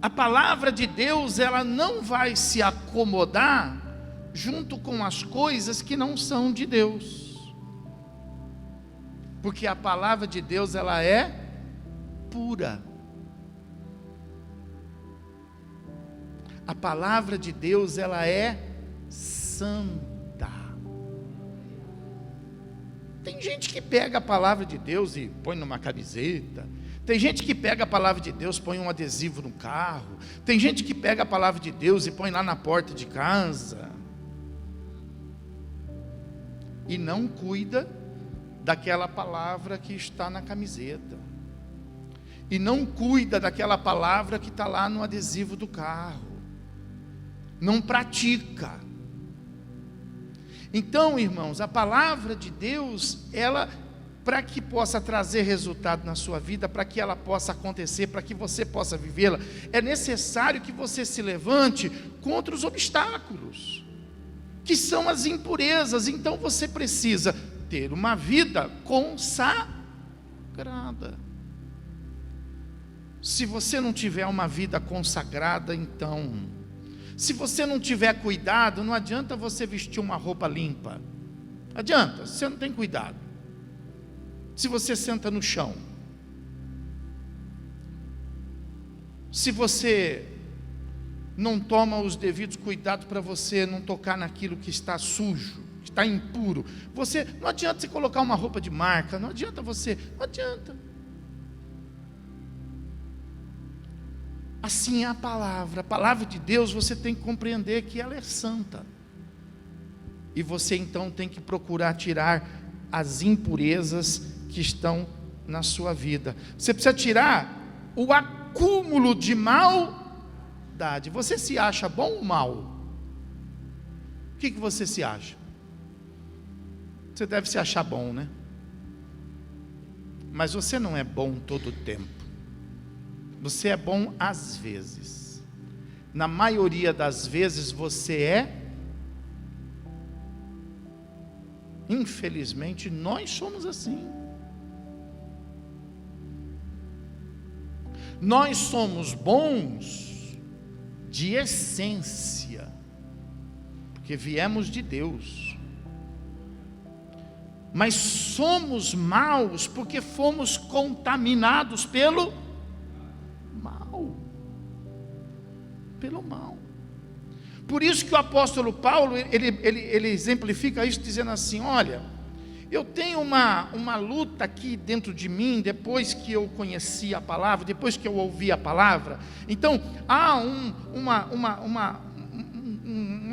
A palavra de Deus, ela não vai se acomodar junto com as coisas que não são de Deus. Porque a palavra de Deus, ela é pura. A palavra de Deus, ela é santa. Tem gente que pega a palavra de Deus e põe numa camiseta. Tem gente que pega a palavra de Deus, põe um adesivo no carro. Tem gente que pega a palavra de Deus e põe lá na porta de casa. E não cuida daquela palavra que está na camiseta. E não cuida daquela palavra que está lá no adesivo do carro. Não pratica. Então, irmãos, a palavra de Deus, ela, para que possa trazer resultado na sua vida, para que ela possa acontecer, para que você possa vivê-la, é necessário que você se levante contra os obstáculos, que são as impurezas. Então você precisa ter uma vida consagrada. Se você não tiver uma vida consagrada, então, se você não tiver cuidado, não adianta você vestir uma roupa limpa. Adianta, se você não tem cuidado. Se você senta no chão, se você não toma os devidos cuidados para você não tocar naquilo que está sujo, que está impuro, não adianta você colocar uma roupa de marca, não adianta. Assim é a palavra de Deus, você tem que compreender que ela é santa, e você então tem que procurar tirar as impurezas que estão na sua vida. Você precisa tirar o acúmulo de maldade. Você se acha bom ou mal? O que você se acha? Você deve se achar bom, né? Mas você não é bom todo o tempo. Você é bom às vezes. Na maioria das vezes você é. Infelizmente nós somos assim. Nós somos bons de essência, porque viemos de Deus. Mas somos maus porque fomos contaminados pelo mal. Por isso que o apóstolo Paulo, ele exemplifica isso dizendo assim: olha, eu tenho uma luta aqui dentro de mim, depois que eu conheci a palavra, depois que eu ouvi a palavra. Então, há uma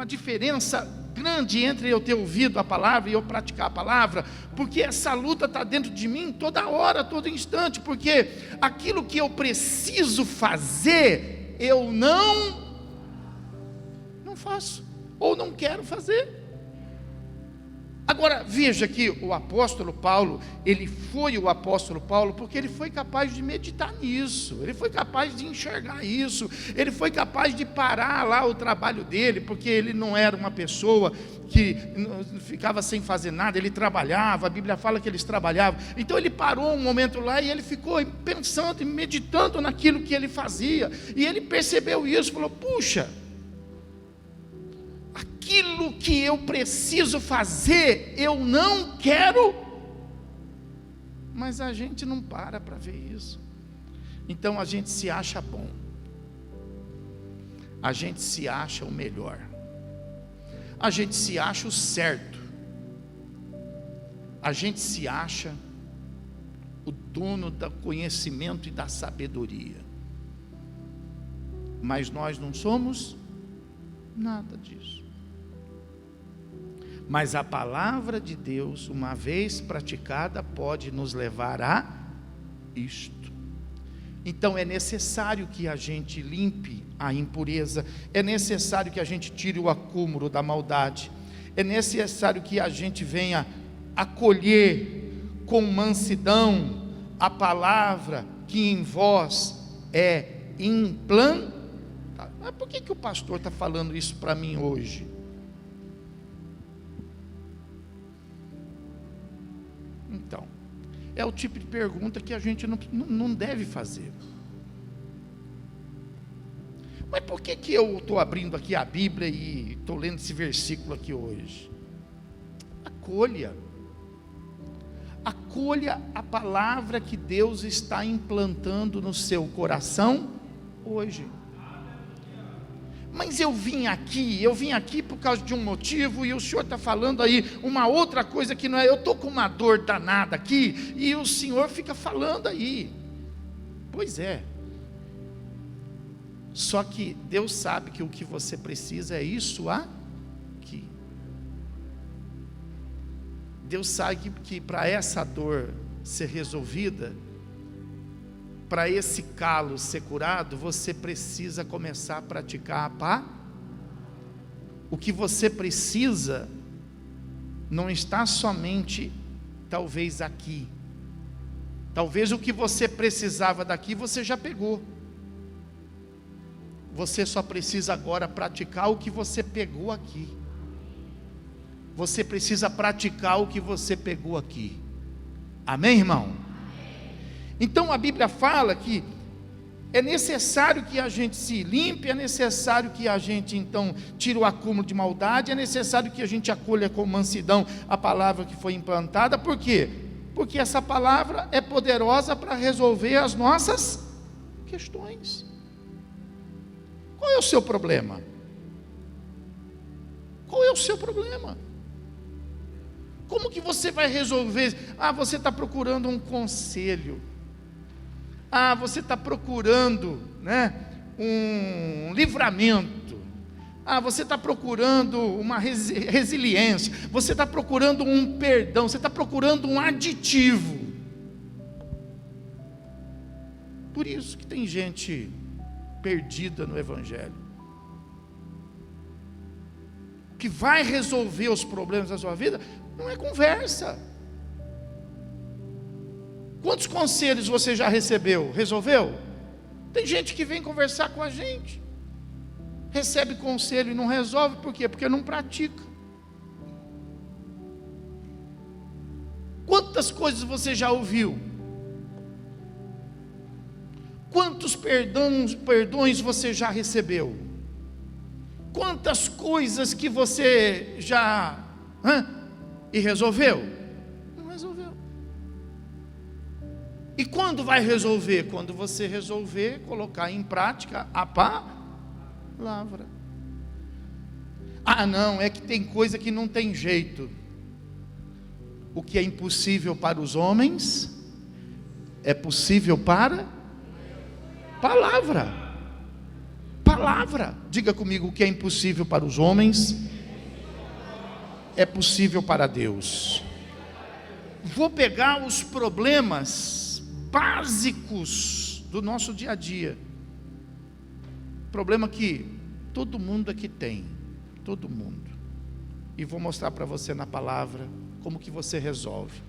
diferença grande entre eu ter ouvido a palavra e eu praticar a palavra, porque essa luta está dentro de mim toda hora, todo instante, porque aquilo que eu preciso fazer, eu não faço, ou não quero fazer. Agora, Agora, veja que o apóstolo Paulo, ele foi o apóstolo Paulo porque ele foi capaz de meditar nisso, ele foi capaz de enxergar isso, ele foi capaz de parar lá o trabalho dele, porque ele não era uma pessoa que ficava sem fazer nada, ele trabalhava, a Bíblia fala que eles trabalhavam. Então ele parou um momento lá e ele ficou pensando e meditando naquilo que ele fazia, e ele percebeu isso, falou: puxa, aquilo que eu preciso fazer, eu não quero. Mas a gente não para ver isso. Então a gente se acha bom, a gente se acha o melhor, a gente se acha o certo, a gente se acha o dono do conhecimento e da sabedoria. Mas nós não somos nada disso. Mas a palavra de Deus, uma vez praticada, pode nos levar a isto. Então é necessário que a gente limpe a impureza, é necessário que a gente tire o acúmulo da maldade, é necessário que a gente venha acolher com mansidão a palavra que em vós é implantada. Mas por que o pastor está falando isso para mim hoje? Então, é o tipo de pergunta que a gente não deve fazer. Mas por que eu estou abrindo aqui a Bíblia e estou lendo esse versículo aqui hoje? Acolha a palavra que Deus está implantando no seu coração hoje. Mas eu vim aqui por causa de um motivo, e o senhor está falando aí uma outra coisa que não é. Eu estou com uma dor danada aqui, e o senhor fica falando aí. Pois é. Só que Deus sabe que o que você precisa é isso aqui. Deus sabe que para essa dor ser resolvida, para esse calo ser curado, você precisa começar a praticar a paz. O que você precisa não está somente, talvez, aqui. Talvez o que você precisava daqui, você já pegou. Você só precisa agora praticar o que você pegou aqui. Você precisa praticar o que você pegou aqui. Amém, irmão? Então a Bíblia fala que é necessário que a gente se limpe, é necessário que a gente então tire o acúmulo de maldade, é necessário que a gente acolha com mansidão a palavra que foi implantada. Por quê? Porque essa palavra é poderosa para resolver as nossas questões. Qual é o seu problema? Qual é o seu problema? Como que você vai resolver? Você está procurando um conselho. Você está procurando, um livramento. Você está procurando uma resiliência. Você está procurando um perdão. Você está procurando um aditivo. Por isso que tem gente perdida no Evangelho. O que vai resolver os problemas da sua vida não é conversa. Quantos conselhos você já recebeu? Resolveu? Tem gente que vem conversar com a gente, recebe conselho e não resolve. Por quê? Porque não pratica. Quantas coisas você já ouviu? Quantos perdões você já recebeu? Quantas coisas que você já e resolveu? Não resolveu. E quando vai resolver? Quando você resolver colocar em prática a palavra. Não, é que tem coisa que não tem jeito. O que é impossível para os homens é possível para palavra. Palavra. Diga comigo: o que é impossível para os homens é possível para Deus. Vou pegar os problemas básicos do nosso dia a dia. Problema que todo mundo aqui tem. Todo mundo. E vou mostrar para você na palavra como que você resolve?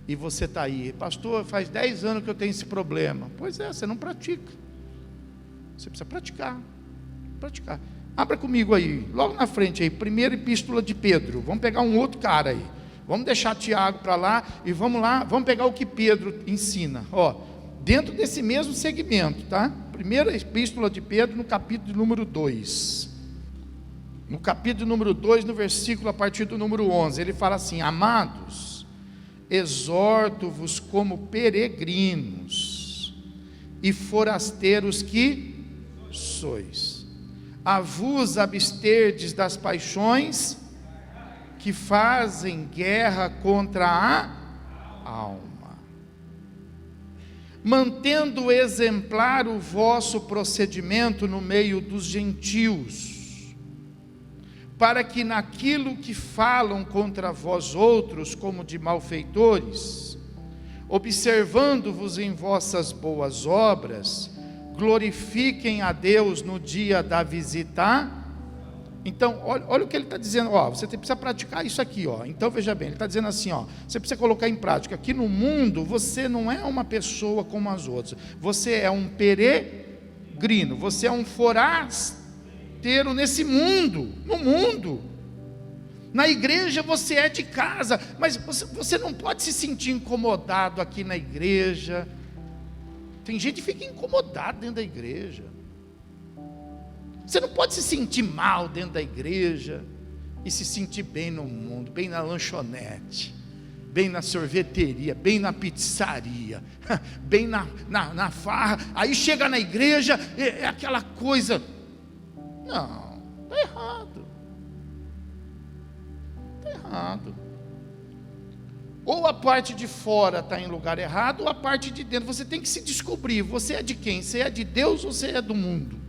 E você está aí, pastor, faz 10 anos que eu tenho esse problema. Pois é, você não pratica. Você precisa praticar. Abra comigo aí, logo na frente aí, primeira epístola de Pedro. Vamos pegar um outro cara aí. Vamos deixar Tiago para lá e vamos lá, vamos pegar o que Pedro ensina. Dentro desse mesmo segmento, tá? Primeira epístola de Pedro, no capítulo número 2. No capítulo número 2, no versículo a partir do número 11, ele fala assim: amados, exorto-vos como peregrinos e forasteiros que sois, a vos absterdes das paixões que fazem guerra contra a alma, mantendo exemplar o vosso procedimento no meio dos gentios, para que naquilo que falam contra vós outros como de malfeitores, observando-vos em vossas boas obras, glorifiquem a Deus no dia da visita. Então, olha o que ele está dizendo, você precisa praticar isso aqui, Então veja bem, ele está dizendo assim, você precisa colocar em prática. Aqui no mundo, você não é uma pessoa como as outras, você é um peregrino, você é um forasteiro nesse mundo, no mundo. Na igreja você é de casa, mas você não pode se sentir incomodado aqui na igreja. Tem gente que fica incomodado dentro da igreja. Você não pode se sentir mal dentro da igreja e se sentir bem no mundo, bem na lanchonete, bem na sorveteria, bem na pizzaria, bem na farra. Aí chega na igreja, é aquela coisa. Não, está errado. Está errado. Ou a parte de fora está em lugar errado, ou a parte de dentro. Você tem que se descobrir. Você é de quem? Você é de Deus ou você é do mundo?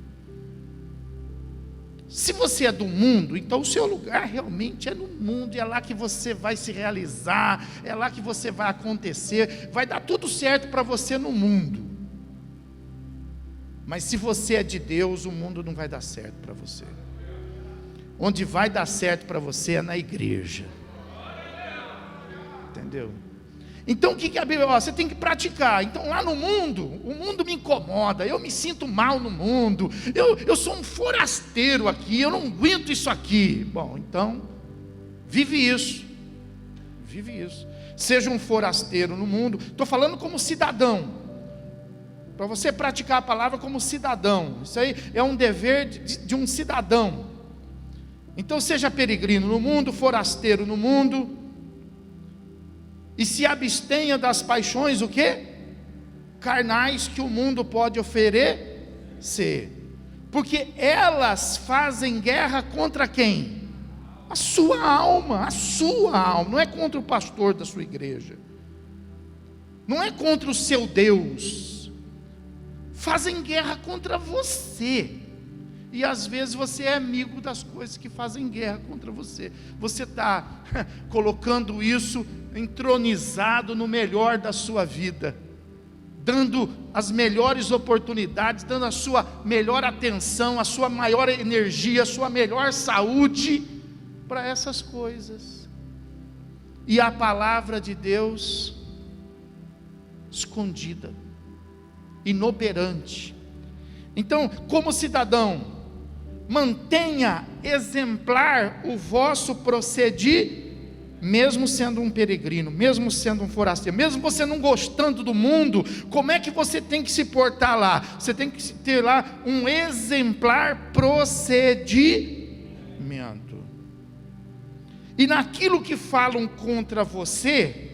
Se você é do mundo, então o seu lugar realmente é no mundo. É lá que você vai se realizar, é lá que você vai acontecer. Vai dar tudo certo para você no mundo. Mas se você é de Deus, o mundo não vai dar certo para você. Onde vai dar certo para você é na igreja. Entendeu? Então o que a Bíblia fala? Você tem que praticar. Então lá no mundo, o mundo me incomoda, eu me sinto mal no mundo, eu sou um forasteiro aqui, eu não aguento isso aqui. Bom, então vive isso. Seja um forasteiro no mundo. Estou falando como cidadão, para você praticar a palavra como cidadão. Isso aí é um dever de um cidadão. Então seja peregrino no mundo, forasteiro no mundo, e se abstenha das paixões, o quê? Carnais que o mundo pode oferecer, porque elas fazem guerra contra quem? A sua alma, não é contra o pastor da sua igreja, não é contra o seu Deus, fazem guerra contra você. E às vezes você é amigo das coisas que fazem guerra contra você. Você está colocando isso entronizado no melhor da sua vida, dando as melhores oportunidades, dando a sua melhor atenção, a sua maior energia, a sua melhor saúde para essas coisas. E a palavra de Deus escondida, inoperante. Então, como cidadão, mantenha exemplar o vosso proceder, mesmo sendo um peregrino, mesmo sendo um forasteiro, mesmo você não gostando do mundo. Como é que você tem que se portar lá? Você tem que ter lá um exemplar procedimento. E naquilo que falam contra você,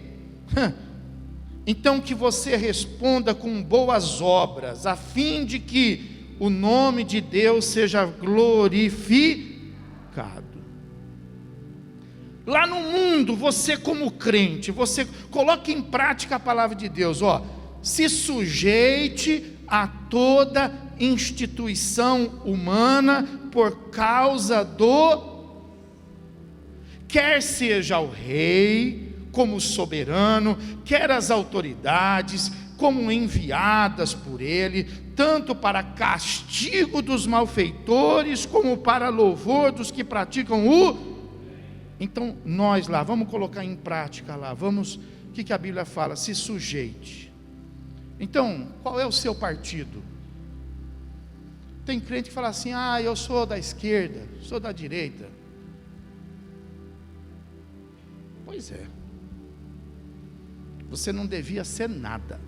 então que você responda com boas obras, a fim de que o nome de Deus seja glorificado. Lá no mundo, você como crente, você coloque em prática a palavra de Deus, se sujeite a toda instituição humana por causa quer seja o rei como soberano, quer as autoridades como enviadas por ele, tanto para castigo dos malfeitores, como para louvor dos que praticam Então, nós lá, vamos colocar em prática lá, vamos, o que a Bíblia fala? Se sujeite. Então, qual é o seu partido? Tem crente que fala assim, eu sou da esquerda, sou da direita. Pois é. Você não devia ser nada.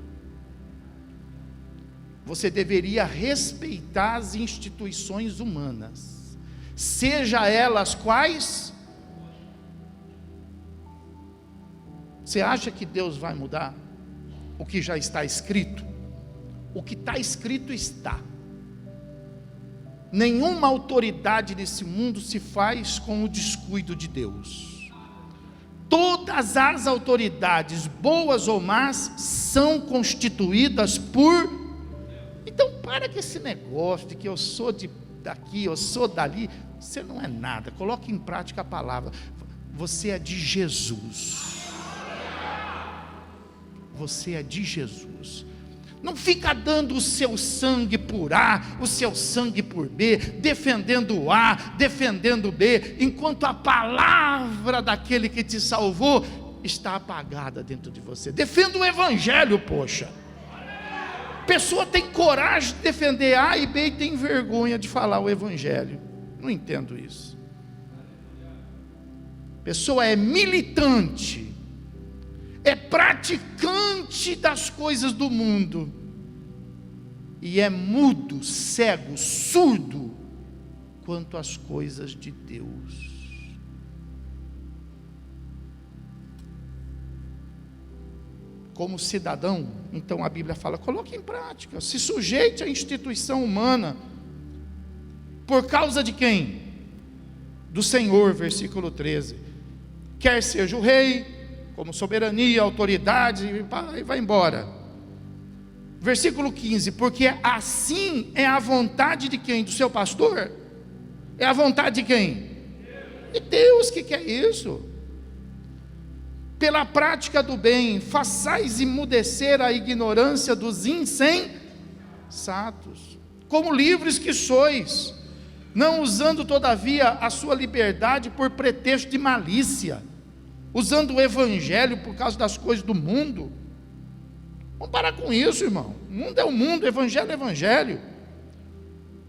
Você deveria respeitar as instituições humanas, seja elas quais. Você acha que Deus vai mudar o que já está escrito? O que está escrito está. Nenhuma autoridade nesse mundo se faz com o descuido de Deus. Todas as autoridades, boas ou más, são constituídas por. Então para com esse negócio de que eu sou daqui, eu sou dali. Você não é nada. Coloque em prática a palavra. Você é de Jesus. Você é de Jesus. Não fica dando o seu sangue por A, o seu sangue por B, defendendo o A, defendendo o B, enquanto a palavra daquele que te salvou está apagada dentro de você. Defenda o evangelho, poxa. Pessoa tem coragem de defender A e B e tem vergonha de falar o evangelho. Não entendo isso. Pessoa é militante, é praticante das coisas do mundo, e é mudo, cego, surdo quanto às coisas de Deus. Como cidadão, então a Bíblia fala, coloque em prática, se sujeite à instituição humana, por causa de quem? Do Senhor, versículo 13, quer seja o rei, como soberania, autoridade, e vai embora. Versículo 15, porque assim é a vontade de quem? Do seu pastor? É a vontade de quem? De Deus que quer isso. Pela prática do bem, façais emudecer a ignorância dos insensatos, como livres que sois, não usando todavia a sua liberdade por pretexto de malícia, usando o evangelho por causa das coisas do mundo. Vamos parar com isso, irmão. O mundo é o mundo, o evangelho é o evangelho.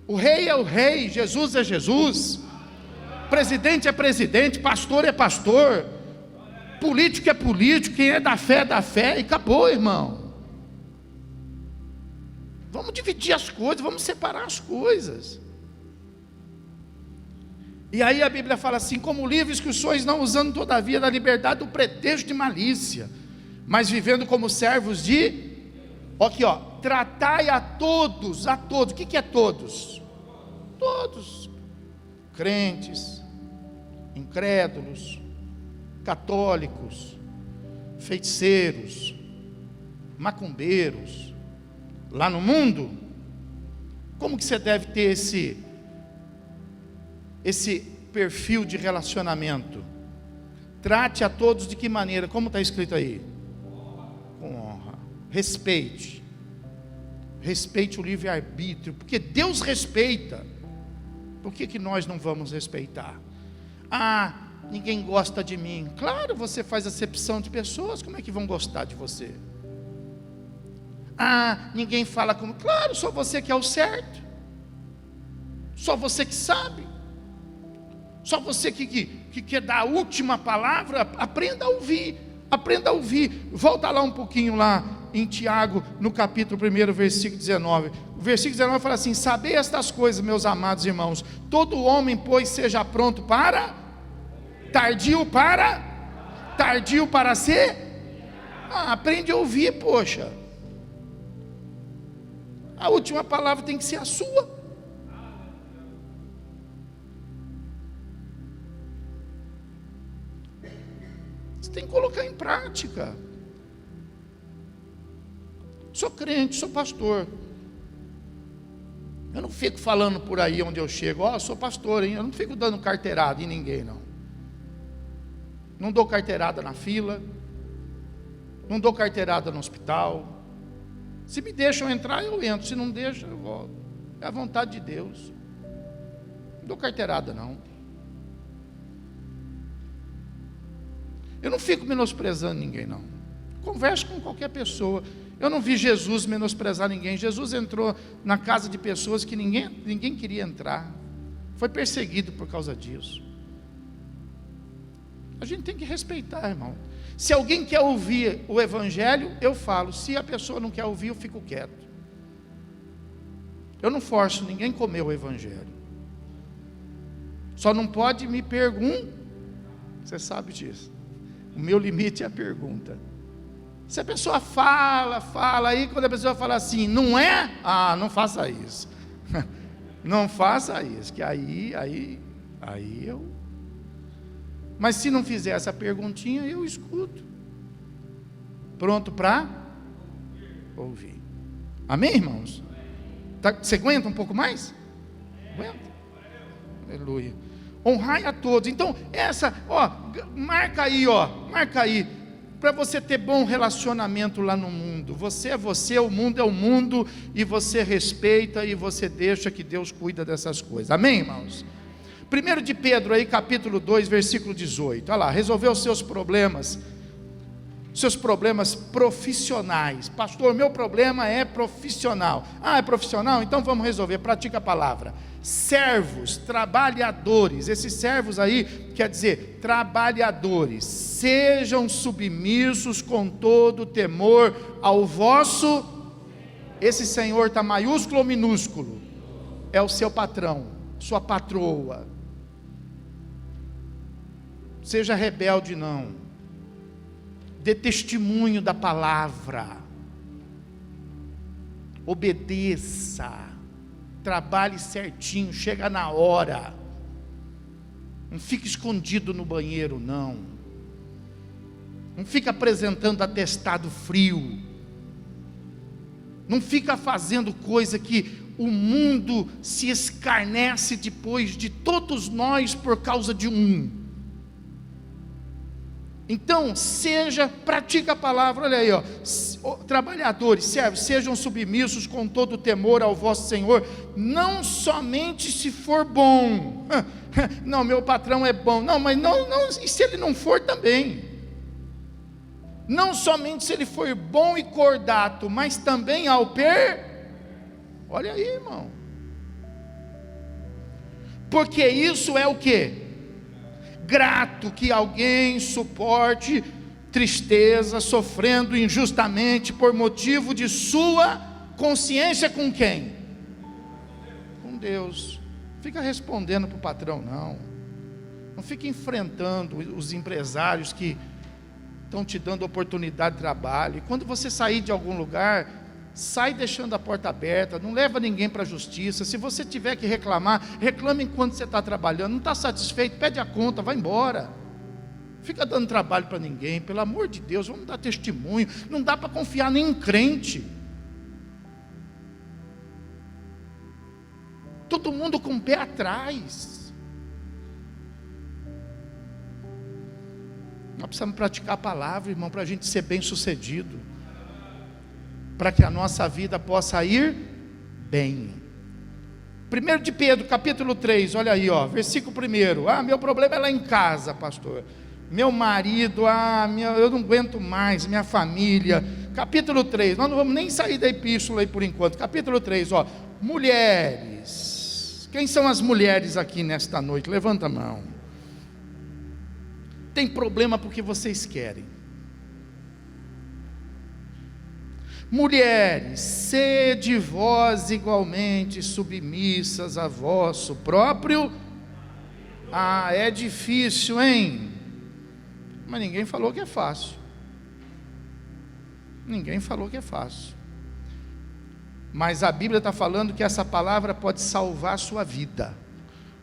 O rei é o rei, Jesus é Jesus, presidente é presidente, pastor é pastor, político é político, quem é da fé, e acabou, irmão. Vamos dividir as coisas, vamos separar as coisas. E aí a Bíblia fala assim, como livres que sois, não usando todavia da liberdade do pretexto de malícia, mas vivendo como servos de, aqui ó, tratai a todos, o que é todos? Todos, crentes, incrédulos, católicos, feiticeiros, macumbeiros, lá no mundo, como que você deve ter esse perfil de relacionamento? Trate a todos de que maneira? Como está escrito aí? Com honra. Respeite o livre-arbítrio, porque Deus respeita. Por que nós não vamos respeitar? Ninguém gosta de mim. Claro, você faz acepção de pessoas, como é que vão gostar de você? Ninguém fala como. Claro, só você que é o certo, só você que sabe, só você que quer dar a última palavra. Aprenda a ouvir. Volta lá um pouquinho lá em Tiago, no capítulo 1, versículo 19. O versículo 19 fala assim: sabei estas coisas, meus amados irmãos, todo homem, pois, seja pronto para, tardio para ser. Aprende a ouvir, poxa. A última palavra tem que ser a sua. Você tem que colocar em prática. Sou crente, sou pastor. Eu não fico falando por aí onde eu chego, sou pastor, hein? Eu não fico dando carteirada em ninguém, não. Não dou carteirada na fila, não dou carteirada no hospital. Se me deixam entrar, eu entro. Se não deixam, eu volto. É a vontade de Deus. Não dou carteirada, não. Eu não fico menosprezando ninguém, não. Converso com qualquer pessoa. Eu não vi Jesus menosprezar ninguém. Jesus entrou na casa de pessoas que ninguém queria entrar. Foi perseguido por causa disso. A gente tem que respeitar, irmão. Se alguém quer ouvir o evangelho, eu falo. Se a pessoa não quer ouvir, eu fico quieto. Eu não forço ninguém a comer o evangelho. Só não pode me perguntar. Você sabe disso. O meu limite é a pergunta. Se a pessoa fala, aí quando a pessoa fala assim, não é? Ah, não faça isso. Não faça isso, que aí eu... Mas se não fizer essa perguntinha, eu escuto. Pronto para ouvir. Amém, irmãos? Você aguenta um pouco mais? Aguenta? Aleluia. Honrai a todos. Então, marca aí, para você ter bom relacionamento lá no mundo. Você é você, o mundo é o mundo, e você respeita e você deixa que Deus cuida dessas coisas. Amém, irmãos? 1 de Pedro aí, capítulo 2, versículo 18. Olha lá, resolveu os seus problemas profissionais. Pastor, meu problema é profissional. Ah, é profissional? Então vamos resolver, pratica a palavra. Servos, trabalhadores, esses servos aí, quer dizer, trabalhadores, sejam submissos com todo temor ao vosso, esse Senhor está maiúsculo ou minúsculo? É o seu patrão, sua patroa. Seja rebelde não, dê testemunho da palavra, obedeça, trabalhe certinho, chega na hora, não fique escondido no banheiro não fica apresentando atestado frio, não fica fazendo coisa que o mundo se escarnece depois de todos nós por causa de um. Então, pratica a palavra, olha aí, trabalhadores, servos, sejam submissos com todo temor ao vosso Senhor, não somente se for bom, não, meu patrão é bom, não, e se ele não for também, não somente se ele for bom e cordato, mas também olha aí, irmão, porque isso é o quê? Grato que alguém suporte tristeza, sofrendo injustamente por motivo de sua consciência com quem? Com Deus. Não fica respondendo para o patrão não fica enfrentando os empresários que estão te dando oportunidade de trabalho, e quando você sair de algum lugar, sai deixando a porta aberta, não leva ninguém para a justiça. Se você tiver que reclamar, reclame enquanto você está trabalhando. Não está satisfeito, pede a conta, vai embora. Fica dando trabalho para ninguém, pelo amor de Deus, vamos dar testemunho. Não dá para confiar nem em crente. Todo mundo com o pé atrás. Nós precisamos praticar a palavra, irmão, para a gente ser bem sucedido, para que a nossa vida possa ir bem. 1 de Pedro, capítulo 3, olha aí, versículo 1. Meu problema é lá em casa, pastor. Meu marido, eu não aguento mais, minha família. Capítulo 3, nós não vamos nem sair da epístola aí por enquanto. Capítulo 3, mulheres. Quem são as mulheres aqui nesta noite? Levanta a mão. Tem problema porque vocês querem. Mulheres, sede vós igualmente submissas a vosso próprio. É difícil, hein? Mas ninguém falou que é fácil. Ninguém falou que é fácil. Mas a Bíblia está falando que essa palavra pode salvar a sua vida,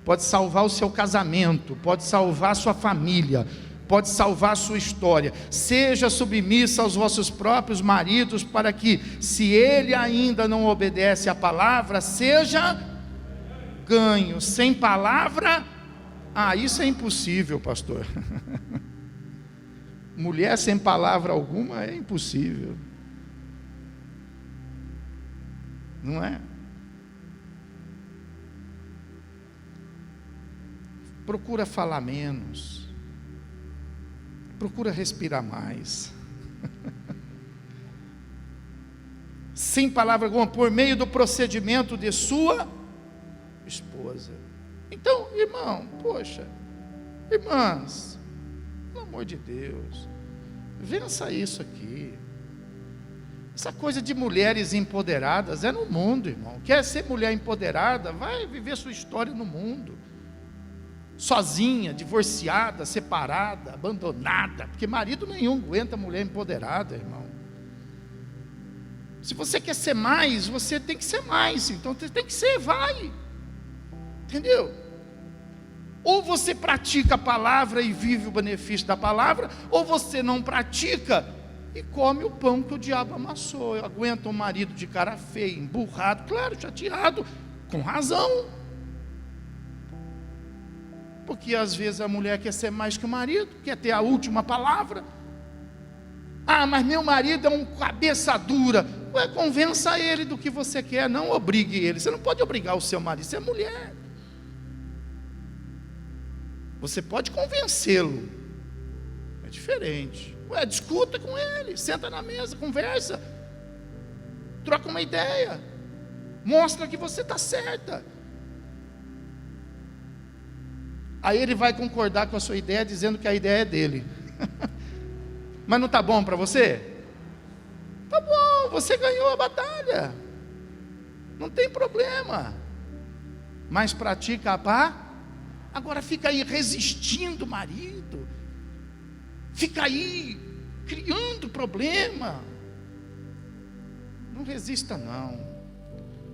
pode salvar o seu casamento, pode salvar a sua família, pode salvar a sua história. Seja submissa aos vossos próprios maridos, para que, se ele ainda não obedece à palavra, seja ganho. Sem palavra, isso é impossível, pastor. Mulher sem palavra alguma é impossível, não é? Procura falar menos, procura respirar mais. Sem palavra alguma, por meio do procedimento de sua esposa. Então, irmão, poxa, irmãs, pelo amor de Deus, vença isso aqui. Essa coisa de mulheres empoderadas é no mundo, irmão. Quer ser mulher empoderada? Vai viver sua história no mundo. Sozinha, divorciada, separada, abandonada. Porque marido nenhum aguenta mulher empoderada, irmão. Se você quer ser mais, você tem que ser mais. Então você tem que ser, vai. Entendeu? Ou você pratica a palavra e vive o benefício da palavra, ou você não pratica e come o pão que o diabo amassou. Eu aguento um marido de cara feia, emburrado, claro, chateado, com razão. Porque às vezes a mulher quer ser mais que o marido, quer ter a última palavra. Ah, mas meu marido é um cabeça dura. Ué, convença ele do que você quer, não obrigue ele. Você não pode obrigar o seu marido, você é mulher. Você pode convencê-lo, é diferente. Ué, discuta com ele, senta na mesa, conversa, troca uma ideia, mostra que você está certa. Aí ele vai concordar com a sua ideia, dizendo que a ideia é dele. Mas não está bom para você? Tá bom, você ganhou a batalha, não tem problema. Mas pratica a paz. Agora fica aí resistindo o marido, fica aí criando problema. Não resista não.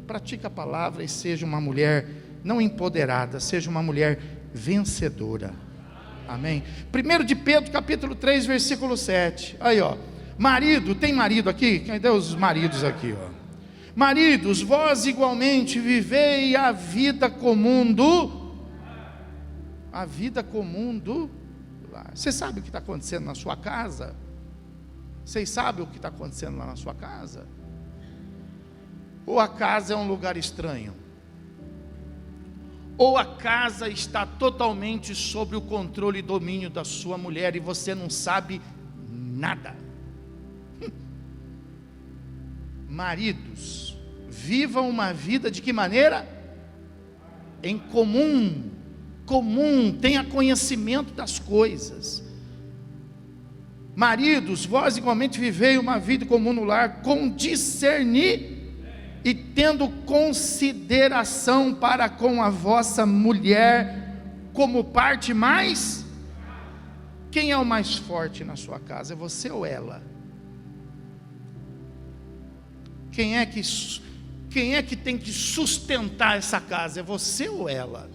Pratica a palavra e seja uma mulher não empoderada, seja uma mulher vencedora. Amém? 1 de Pedro capítulo 3 versículo 7. Aí ó, marido, tem marido aqui? Cadê os maridos aqui ó? Maridos, vós igualmente vivei a vida comum do lar. Você sabe o que está acontecendo na sua casa? Vocês sabem o que está acontecendo lá na sua casa? Ou a casa é um lugar estranho? Ou a casa está totalmente sob o controle e domínio da sua mulher e você não sabe nada? Maridos, vivam uma vida de que maneira? Em comum, tenha conhecimento das coisas. Maridos, vós igualmente vivei uma vida comum no lar, com discernir e tendo consideração para com a vossa mulher, como parte mais. Quem é o mais forte na sua casa? É você ou ela? Quem é que tem que sustentar essa casa? É você ou ela?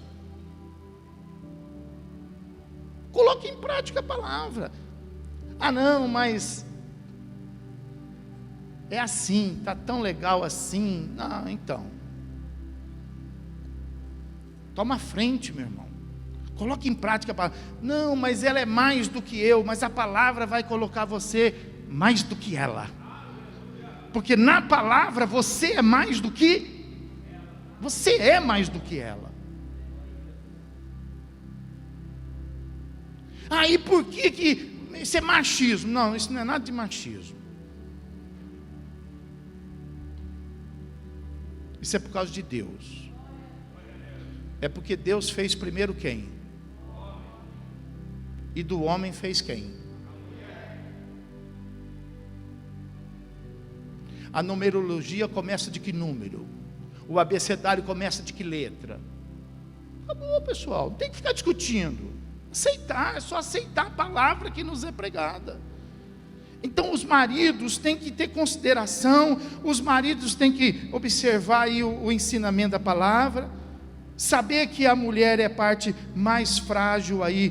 Coloque em prática a palavra. Ah não, mas é assim, está tão legal assim. Não, então toma a frente, meu irmão. Coloque em prática a palavra. Não, mas ela é mais do que eu. Mas a palavra vai colocar você mais do que ela. Porque na palavra você é mais do que ela. Aí por que isso é machismo? Não, isso não é nada de machismo. Isso é por causa de Deus. É porque Deus fez primeiro quem? E do homem fez quem? A numerologia começa de que número? O abecedário começa de que letra? Acabou, pessoal, não tem que ficar discutindo. Aceitar, é só aceitar a palavra que nos é pregada. Então os maridos têm que ter consideração, os maridos têm que observar aí o ensinamento da palavra, saber que a mulher é parte mais frágil aí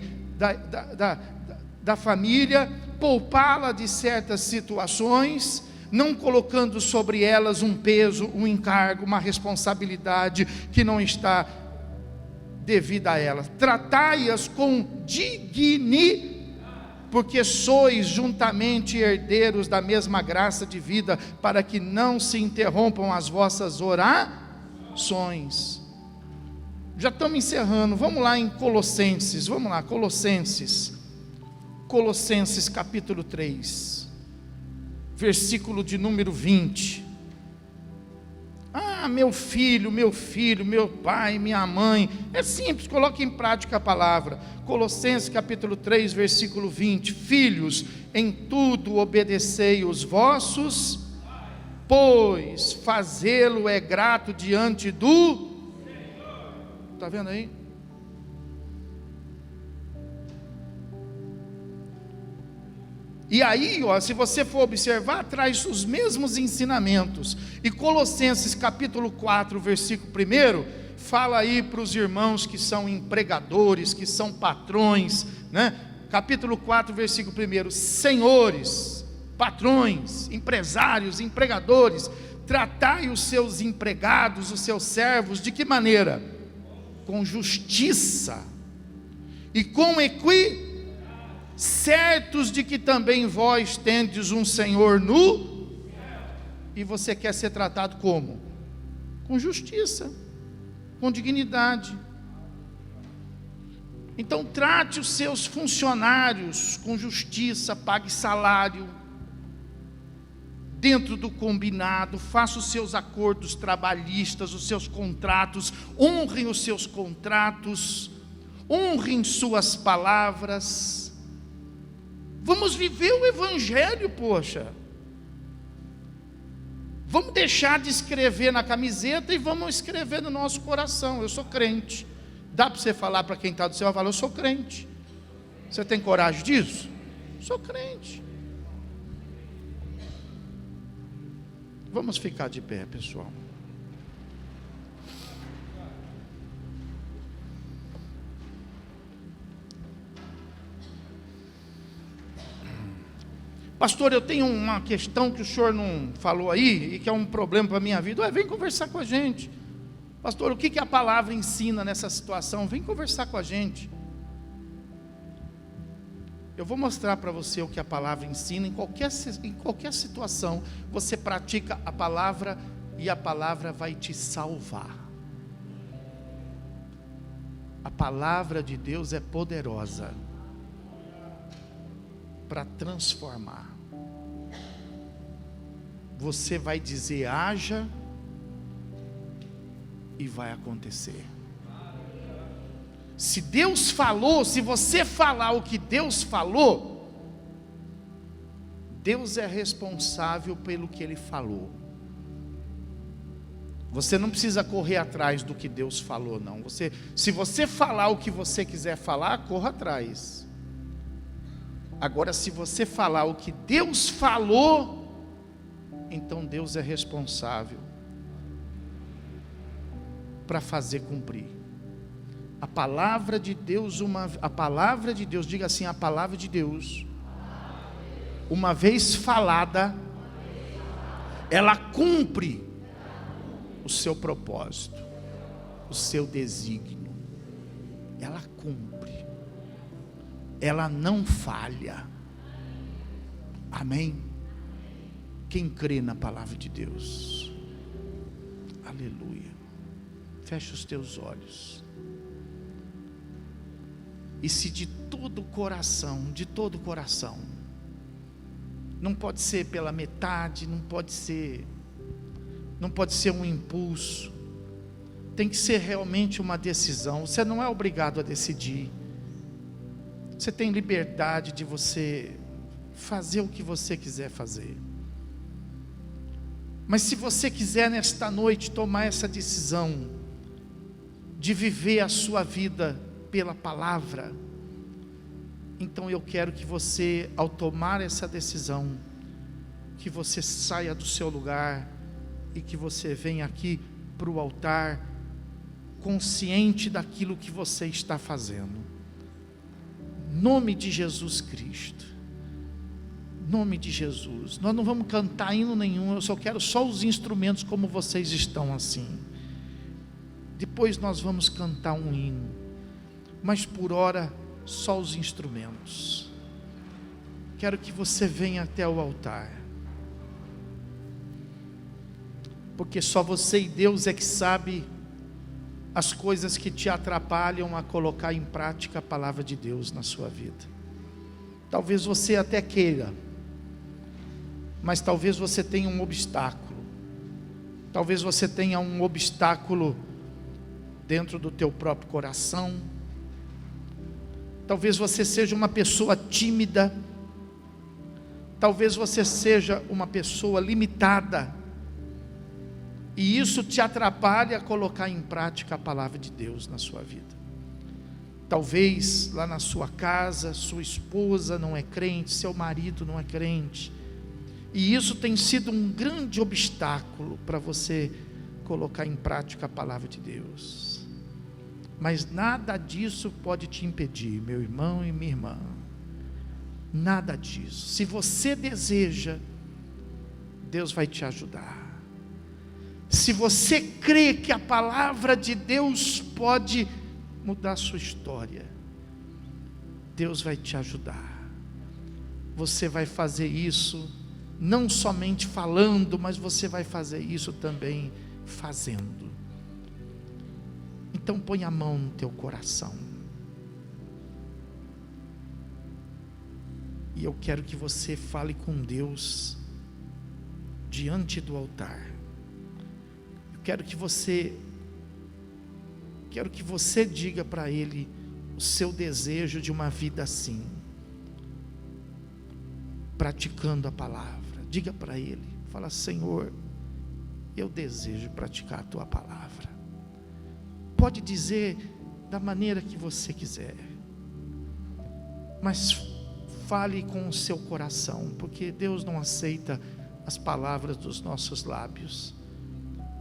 da família, poupá-la de certas situações, não colocando sobre elas um peso, um encargo, uma responsabilidade que não está devida a elas. Tratai-as com dignidade, porque sois juntamente herdeiros da mesma graça de vida, para que não se interrompam as vossas orações. Já estamos encerrando, vamos lá em Colossenses, Colossenses capítulo 3, versículo de número 20. Ah, meu filho, meu pai, minha mãe. É simples, coloque em prática a palavra. Colossenses capítulo 3, versículo 20. Filhos, em tudo obedecei os vossos, pois fazê-lo é grato diante do Senhor. Está vendo aí? E aí, ó, se você for observar, traz os mesmos ensinamentos. E Colossenses capítulo 4, versículo 1, fala aí para os irmãos que são empregadores, que são patrões, né? Capítulo 4, versículo 1, senhores, patrões, empresários, empregadores, tratai os seus empregados, os seus servos, de que maneira? Com justiça e com equidade, certos de que também vós tendes um Senhor no, e você quer ser tratado como? Com justiça, com dignidade. Então trate os seus funcionários com justiça, pague salário dentro do combinado, faça os seus acordos trabalhistas, os seus contratos, honrem os seus contratos, honrem suas palavras. Vamos viver o evangelho, poxa. Vamos deixar de escrever na camiseta e vamos escrever no nosso coração. Eu sou crente. Dá para você falar para quem está do céu, eu sou crente. Você tem coragem disso? Sou crente. Vamos ficar de pé, pessoal. Pastor, eu tenho uma questão que o senhor não falou aí, e que é um problema para a minha vida. Vem conversar com a gente. Pastor, o que a palavra ensina nessa situação? Vem conversar com a gente. Eu vou mostrar para você o que a palavra ensina. Em qualquer situação, você pratica a palavra, e a palavra vai te salvar. A palavra de Deus é poderosa para transformar. Você vai dizer haja, e vai acontecer. Se Deus falou, se você falar o que Deus falou, Deus é responsável pelo que Ele falou. Você não precisa correr atrás do que Deus falou, não. Se você falar o que você quiser falar, corra atrás. Agora, se você falar o que Deus falou, então Deus é responsável para fazer cumprir. A palavra de Deus, diga assim, a palavra de Deus, uma vez falada, ela cumpre o seu propósito, o seu desígnio. Ela cumpre. Ela não falha. Amém? Quem crê na palavra de Deus? Aleluia. Feche os teus olhos. E se de todo o coração, não pode ser pela metade, não pode ser um impulso, tem que ser realmente uma decisão. Você não é obrigado a decidir. Você tem liberdade de você fazer o que você quiser fazer. Mas se você quiser nesta noite tomar essa decisão de viver a sua vida pela palavra, então eu quero que você, ao tomar essa decisão, que você saia do seu lugar e que você venha aqui para o altar, consciente daquilo que você está fazendo. Nome de Jesus Cristo. Nome de Jesus. Nós não vamos cantar hino nenhum. Eu só quero os instrumentos como vocês estão assim. Depois nós vamos cantar um hino, mas por hora só os instrumentos. Quero que você venha até o altar, porque só você e Deus é que sabe as coisas que te atrapalham a colocar em prática a palavra de Deus na sua vida. Talvez você até queira, mas talvez você tenha um obstáculo. Talvez você tenha um obstáculo dentro do teu próprio coração. Talvez você seja uma pessoa tímida. Talvez você seja uma pessoa limitada. E isso te atrapalha a colocar em prática a palavra de Deus na sua vida. Talvez lá na sua casa, sua esposa não é crente, seu marido não é crente. E isso tem sido um grande obstáculo para você colocar em prática a palavra de Deus. Mas nada disso pode te impedir, meu irmão e minha irmã. Nada disso. Se você deseja, Deus vai te ajudar. Se você crê que a palavra de Deus pode mudar a sua história, Deus vai te ajudar. Você vai fazer isso não somente falando, mas você vai fazer isso também fazendo. Então põe a mão no teu coração. E eu quero que você fale com Deus diante do altar. Eu quero que você diga para Ele o seu desejo de uma vida assim, praticando a palavra. Diga para Ele, fala: Senhor, eu desejo praticar a Tua palavra. Pode dizer da maneira que você quiser, mas fale com o seu coração, porque Deus não aceita as palavras dos nossos lábios,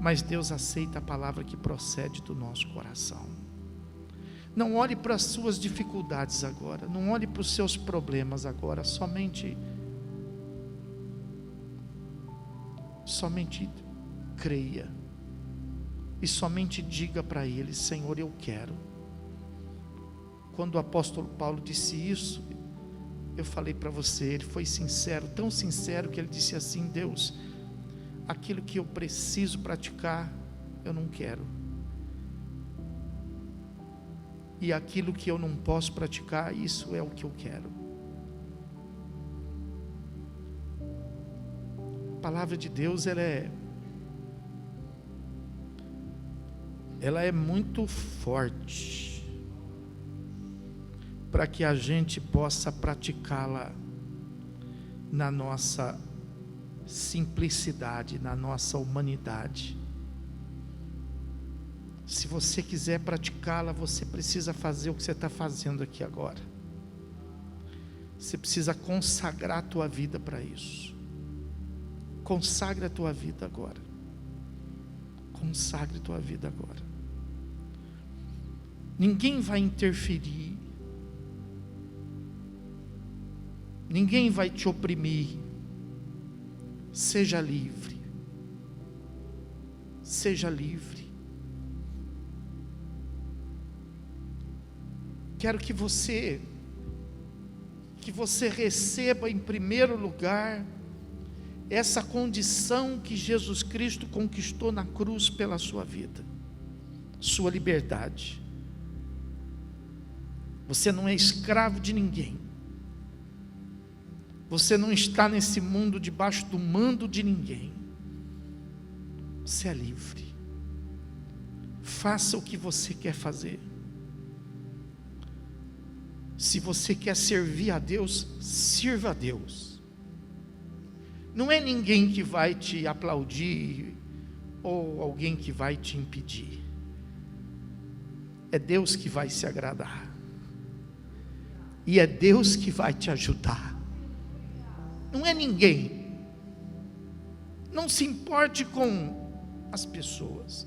mas Deus aceita a palavra que procede do nosso coração. Não olhe para as suas dificuldades agora, não olhe para os seus problemas agora, somente creia e somente diga para Ele: Senhor, eu quero. Quando o apóstolo Paulo disse isso, eu falei para você, ele foi sincero, tão sincero que ele disse assim: Deus, aquilo que eu preciso praticar, eu não quero, e aquilo que eu não posso praticar, isso é o que eu quero. A palavra de Deus, ela é muito forte, para que a gente possa praticá-la na nossa simplicidade, na nossa humanidade. Se você quiser praticá-la, você precisa fazer o que você está fazendo aqui agora. Você precisa consagrar a tua vida para isso. Consagre a tua vida agora. Consagre a tua vida agora. Ninguém vai interferir. Ninguém vai te oprimir. Seja livre. Seja livre. Quero que você receba em primeiro lugar essa condição que Jesus Cristo conquistou na cruz pela sua vida, sua liberdade. Você não é escravo de ninguém. Você não está nesse mundo debaixo do mando de ninguém. Você é livre. Faça o que você quer fazer. Se você quer servir a Deus, sirva a Deus. Não é ninguém que vai te aplaudir ou alguém que vai te impedir. É Deus que vai se agradar. E é Deus que vai te ajudar. Não é ninguém. Não se importe com as pessoas.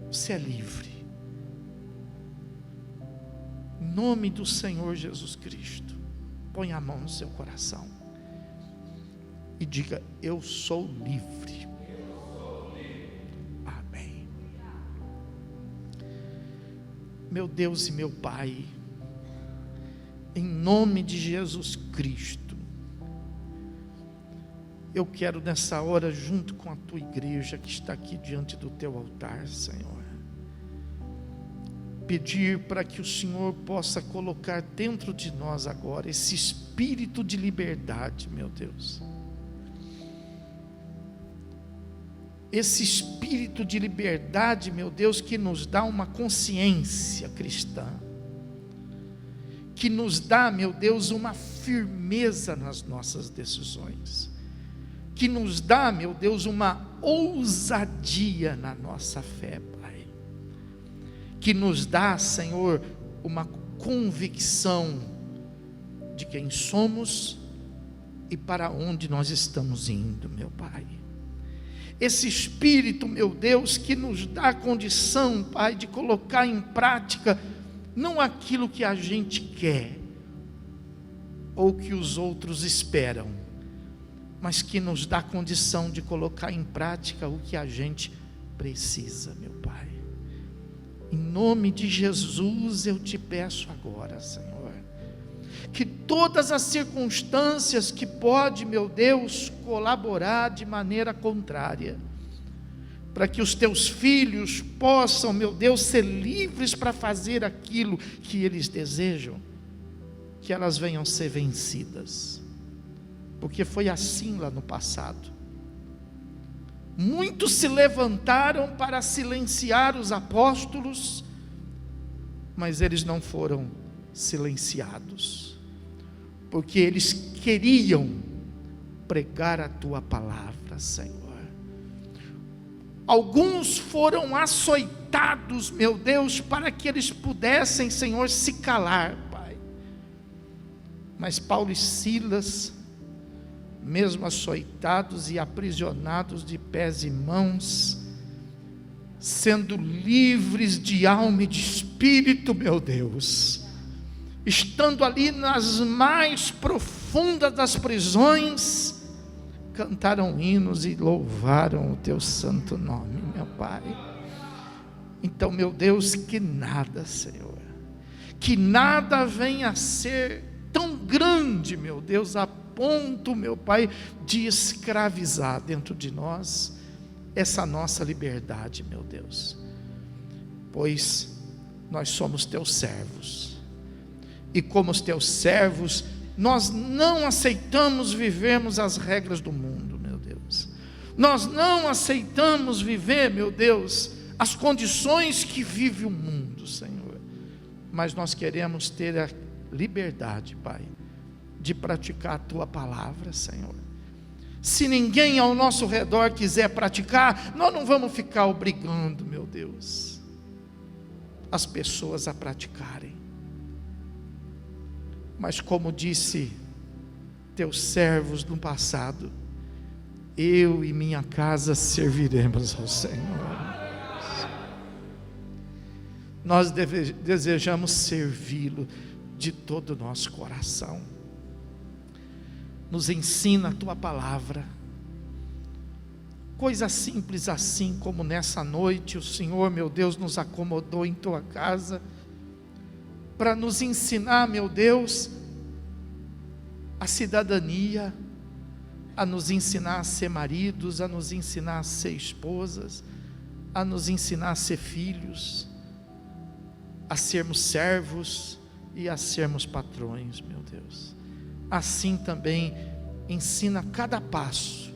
Você é livre. Em nome do Senhor Jesus Cristo, põe a mão no seu coração e diga: eu sou livre. Amém. Meu Deus e meu Pai, em nome de Jesus Cristo, eu quero nessa hora, junto com a tua igreja que está aqui diante do teu altar, Senhor, pedir para que o Senhor possa colocar dentro de nós agora esse espírito de liberdade, meu Deus. Esse espírito de liberdade, meu Deus, que nos dá uma consciência cristã, que nos dá, meu Deus, uma firmeza nas nossas decisões, que nos dá, meu Deus, uma ousadia na nossa fé, Pai, que nos dá, Senhor, uma convicção de quem somos e para onde nós estamos indo, meu Pai. Esse Espírito, meu Deus, que nos dá a condição, Pai, de colocar em prática, não aquilo que a gente quer, ou que os outros esperam, mas que nos dá a condição de colocar em prática o que a gente precisa, meu Pai. Em nome de Jesus eu te peço agora, Senhor, que todas as circunstâncias que pode, meu Deus, colaborar de maneira contrária, para que os teus filhos possam, meu Deus, ser livres para fazer aquilo que eles desejam, que elas venham ser vencidas, porque foi assim lá no passado. Muitos se levantaram para silenciar os apóstolos, mas eles não foram silenciados, porque eles queriam pregar a tua palavra, Senhor. Alguns foram açoitados, meu Deus, para que eles pudessem, Senhor, se calar, Pai. Mas Paulo e Silas, mesmo açoitados e aprisionados de pés e mãos, sendo livres de alma e de espírito, meu Deus, estando ali nas mais profundas das prisões, cantaram hinos e louvaram o teu santo nome, meu Pai. Então, meu Deus, que nada, Senhor, que nada venha a ser tão grande, meu Deus, a ponto, meu Pai, de escravizar dentro de nós essa nossa liberdade, meu Deus, pois nós somos teus servos, e como os teus servos, nós não aceitamos vivermos as regras do mundo, meu Deus. Nós não aceitamos viver, meu Deus, as condições que vive o mundo, Senhor. Mas nós queremos ter a liberdade, Pai, de praticar a tua palavra, Senhor. Se ninguém ao nosso redor quiser praticar, nós não vamos ficar obrigando, meu Deus, as pessoas a praticarem. Mas como disse teus servos no passado, eu e minha casa serviremos ao Senhor. Nós desejamos servi-lo de todo o nosso coração. Nos ensina a tua palavra, coisa simples assim como nessa noite o Senhor, meu Deus, nos acomodou em tua casa, para nos ensinar, meu Deus, a cidadania, a nos ensinar a ser maridos, a nos ensinar a ser esposas, a nos ensinar a ser filhos, a sermos servos e a sermos patrões, meu Deus. Assim também ensina cada passo,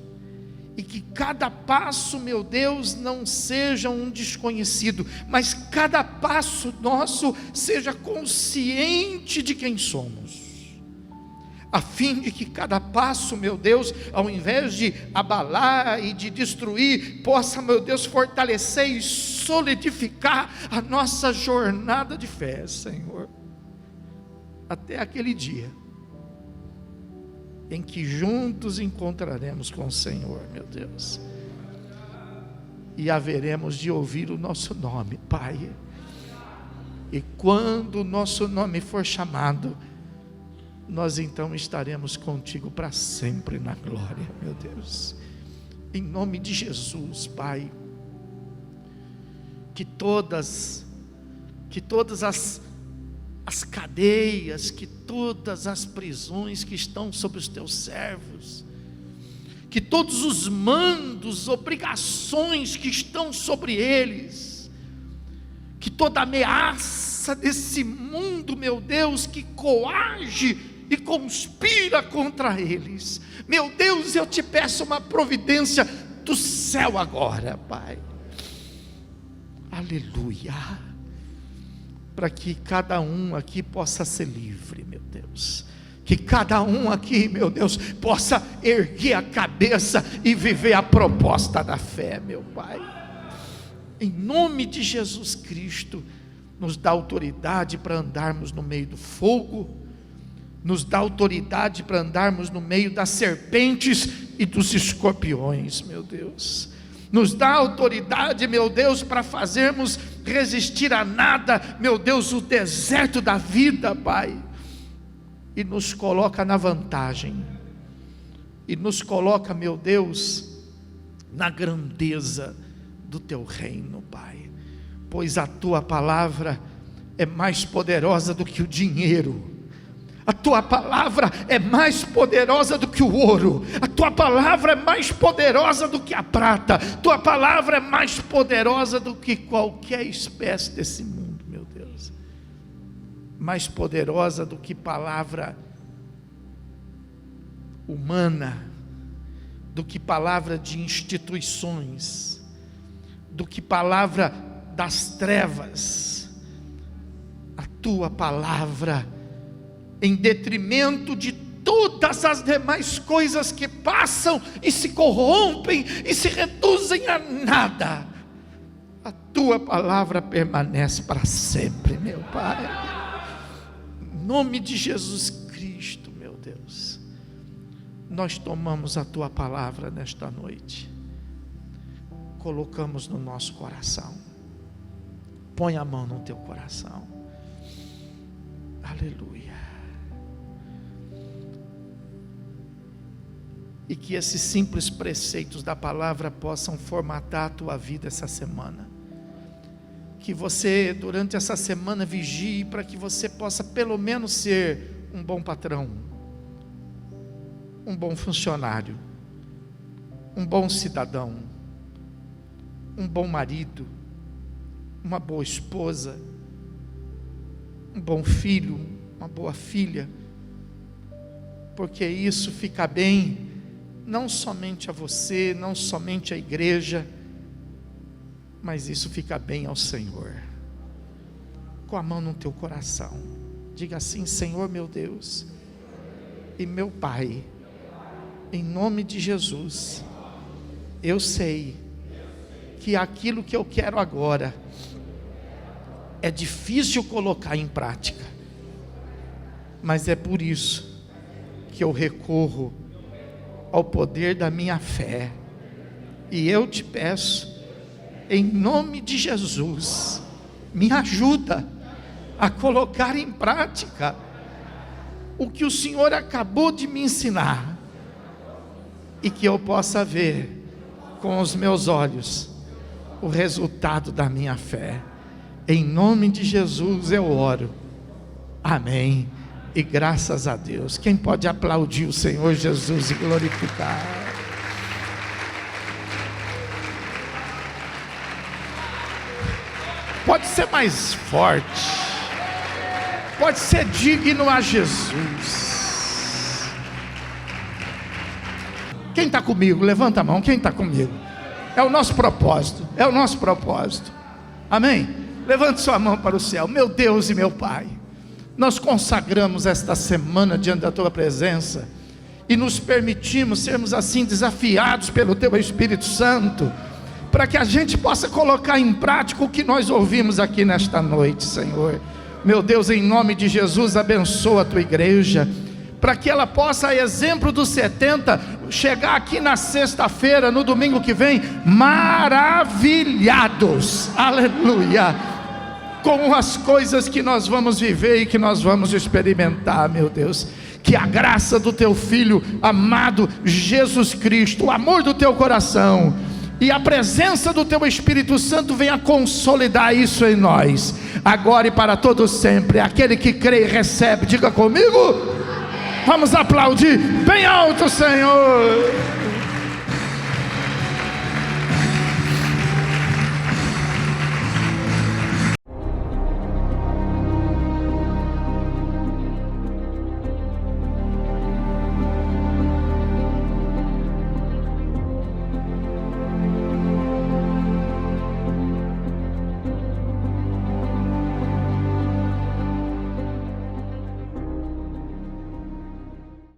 e que cada passo, meu Deus, não seja um desconhecido, mas cada passo nosso seja consciente de quem somos, a fim de que cada passo, meu Deus, ao invés de abalar e de destruir, possa, meu Deus, fortalecer e solidificar a nossa jornada de fé, Senhor, até aquele dia em que juntos encontraremos com o Senhor, meu Deus, e haveremos de ouvir o nosso nome, Pai, e quando o nosso nome for chamado, nós então estaremos contigo para sempre na glória, meu Deus, em nome de Jesus, Pai, que todas as cadeias, que todas as prisões que estão sobre os teus servos, que todos os mandos, obrigações que estão sobre eles, que toda ameaça desse mundo, meu Deus, que coage e conspira contra eles, meu Deus, eu te peço uma providência do céu agora, Pai, aleluia, para que cada um aqui possa ser livre, meu Deus, que cada um aqui, meu Deus, possa erguer a cabeça e viver a proposta da fé, meu Pai, em nome de Jesus Cristo. Nos dá autoridade para andarmos no meio do fogo, nos dá autoridade para andarmos no meio das serpentes e dos escorpiões, meu Deus, nos dá autoridade, meu Deus, para fazermos resistir a nada, meu Deus, o deserto da vida, Pai, e nos coloca na vantagem, e nos coloca, meu Deus, na grandeza do Teu reino, Pai, pois a Tua palavra é mais poderosa do que o dinheiro, a Tua palavra é mais poderosa do que o ouro, a Tua palavra é mais poderosa do que a prata, Tua palavra é mais poderosa do que qualquer espécie desse mundo, meu Deus, mais poderosa do que palavra humana, do que palavra de instituições, do que palavra das trevas. A Tua palavra, em detrimento de todas as demais coisas que passam e se corrompem e se reduzem a nada, a Tua palavra permanece para sempre, meu Pai, em nome de Jesus Cristo, meu Deus, nós tomamos a Tua palavra nesta noite, colocamos no nosso coração. Põe a mão no teu coração, aleluia, e que esses simples preceitos da palavra possam formatar a tua vida essa semana, que você durante essa semana vigie para que você possa pelo menos ser um bom patrão, um bom funcionário, um bom cidadão, um bom marido, uma boa esposa, um bom filho, uma boa filha, porque isso fica bem, não somente a você, não somente à igreja, mas isso fica bem ao Senhor. Com a mão no teu coração, diga assim: Senhor meu Deus e meu Pai, em nome de Jesus, eu sei que aquilo que eu quero agora é difícil colocar em prática, mas é por isso que eu recorro ao poder da minha fé, e eu te peço, em nome de Jesus, me ajuda a colocar em prática o que o Senhor acabou de me ensinar, e que eu possa ver com os meus olhos o resultado da minha fé. Em nome de Jesus eu oro, amém, e graças a Deus. Quem pode aplaudir o Senhor Jesus e glorificar? Pode ser mais forte, pode ser digno a Jesus. Quem está comigo? Levanta a mão, quem está comigo? É o nosso propósito, é o nosso propósito, amém? Levante sua mão para o céu. Meu Deus e meu Pai, nós consagramos esta semana diante da Tua presença, e nos permitimos sermos assim desafiados pelo Teu Espírito Santo, para que a gente possa colocar em prática o que nós ouvimos aqui nesta noite, Senhor. Meu Deus, em nome de Jesus, abençoa a Tua igreja, para que ela possa, a exemplo dos 70, chegar aqui na sexta-feira, no domingo que vem, maravilhados, aleluia, com as coisas que nós vamos viver e que nós vamos experimentar, meu Deus. Que a graça do Teu Filho amado Jesus Cristo, o amor do Teu coração e a presença do Teu Espírito Santo venha consolidar isso em nós, agora e para todo sempre. Aquele que crê e recebe, diga comigo. Vamos aplaudir bem alto, Senhor.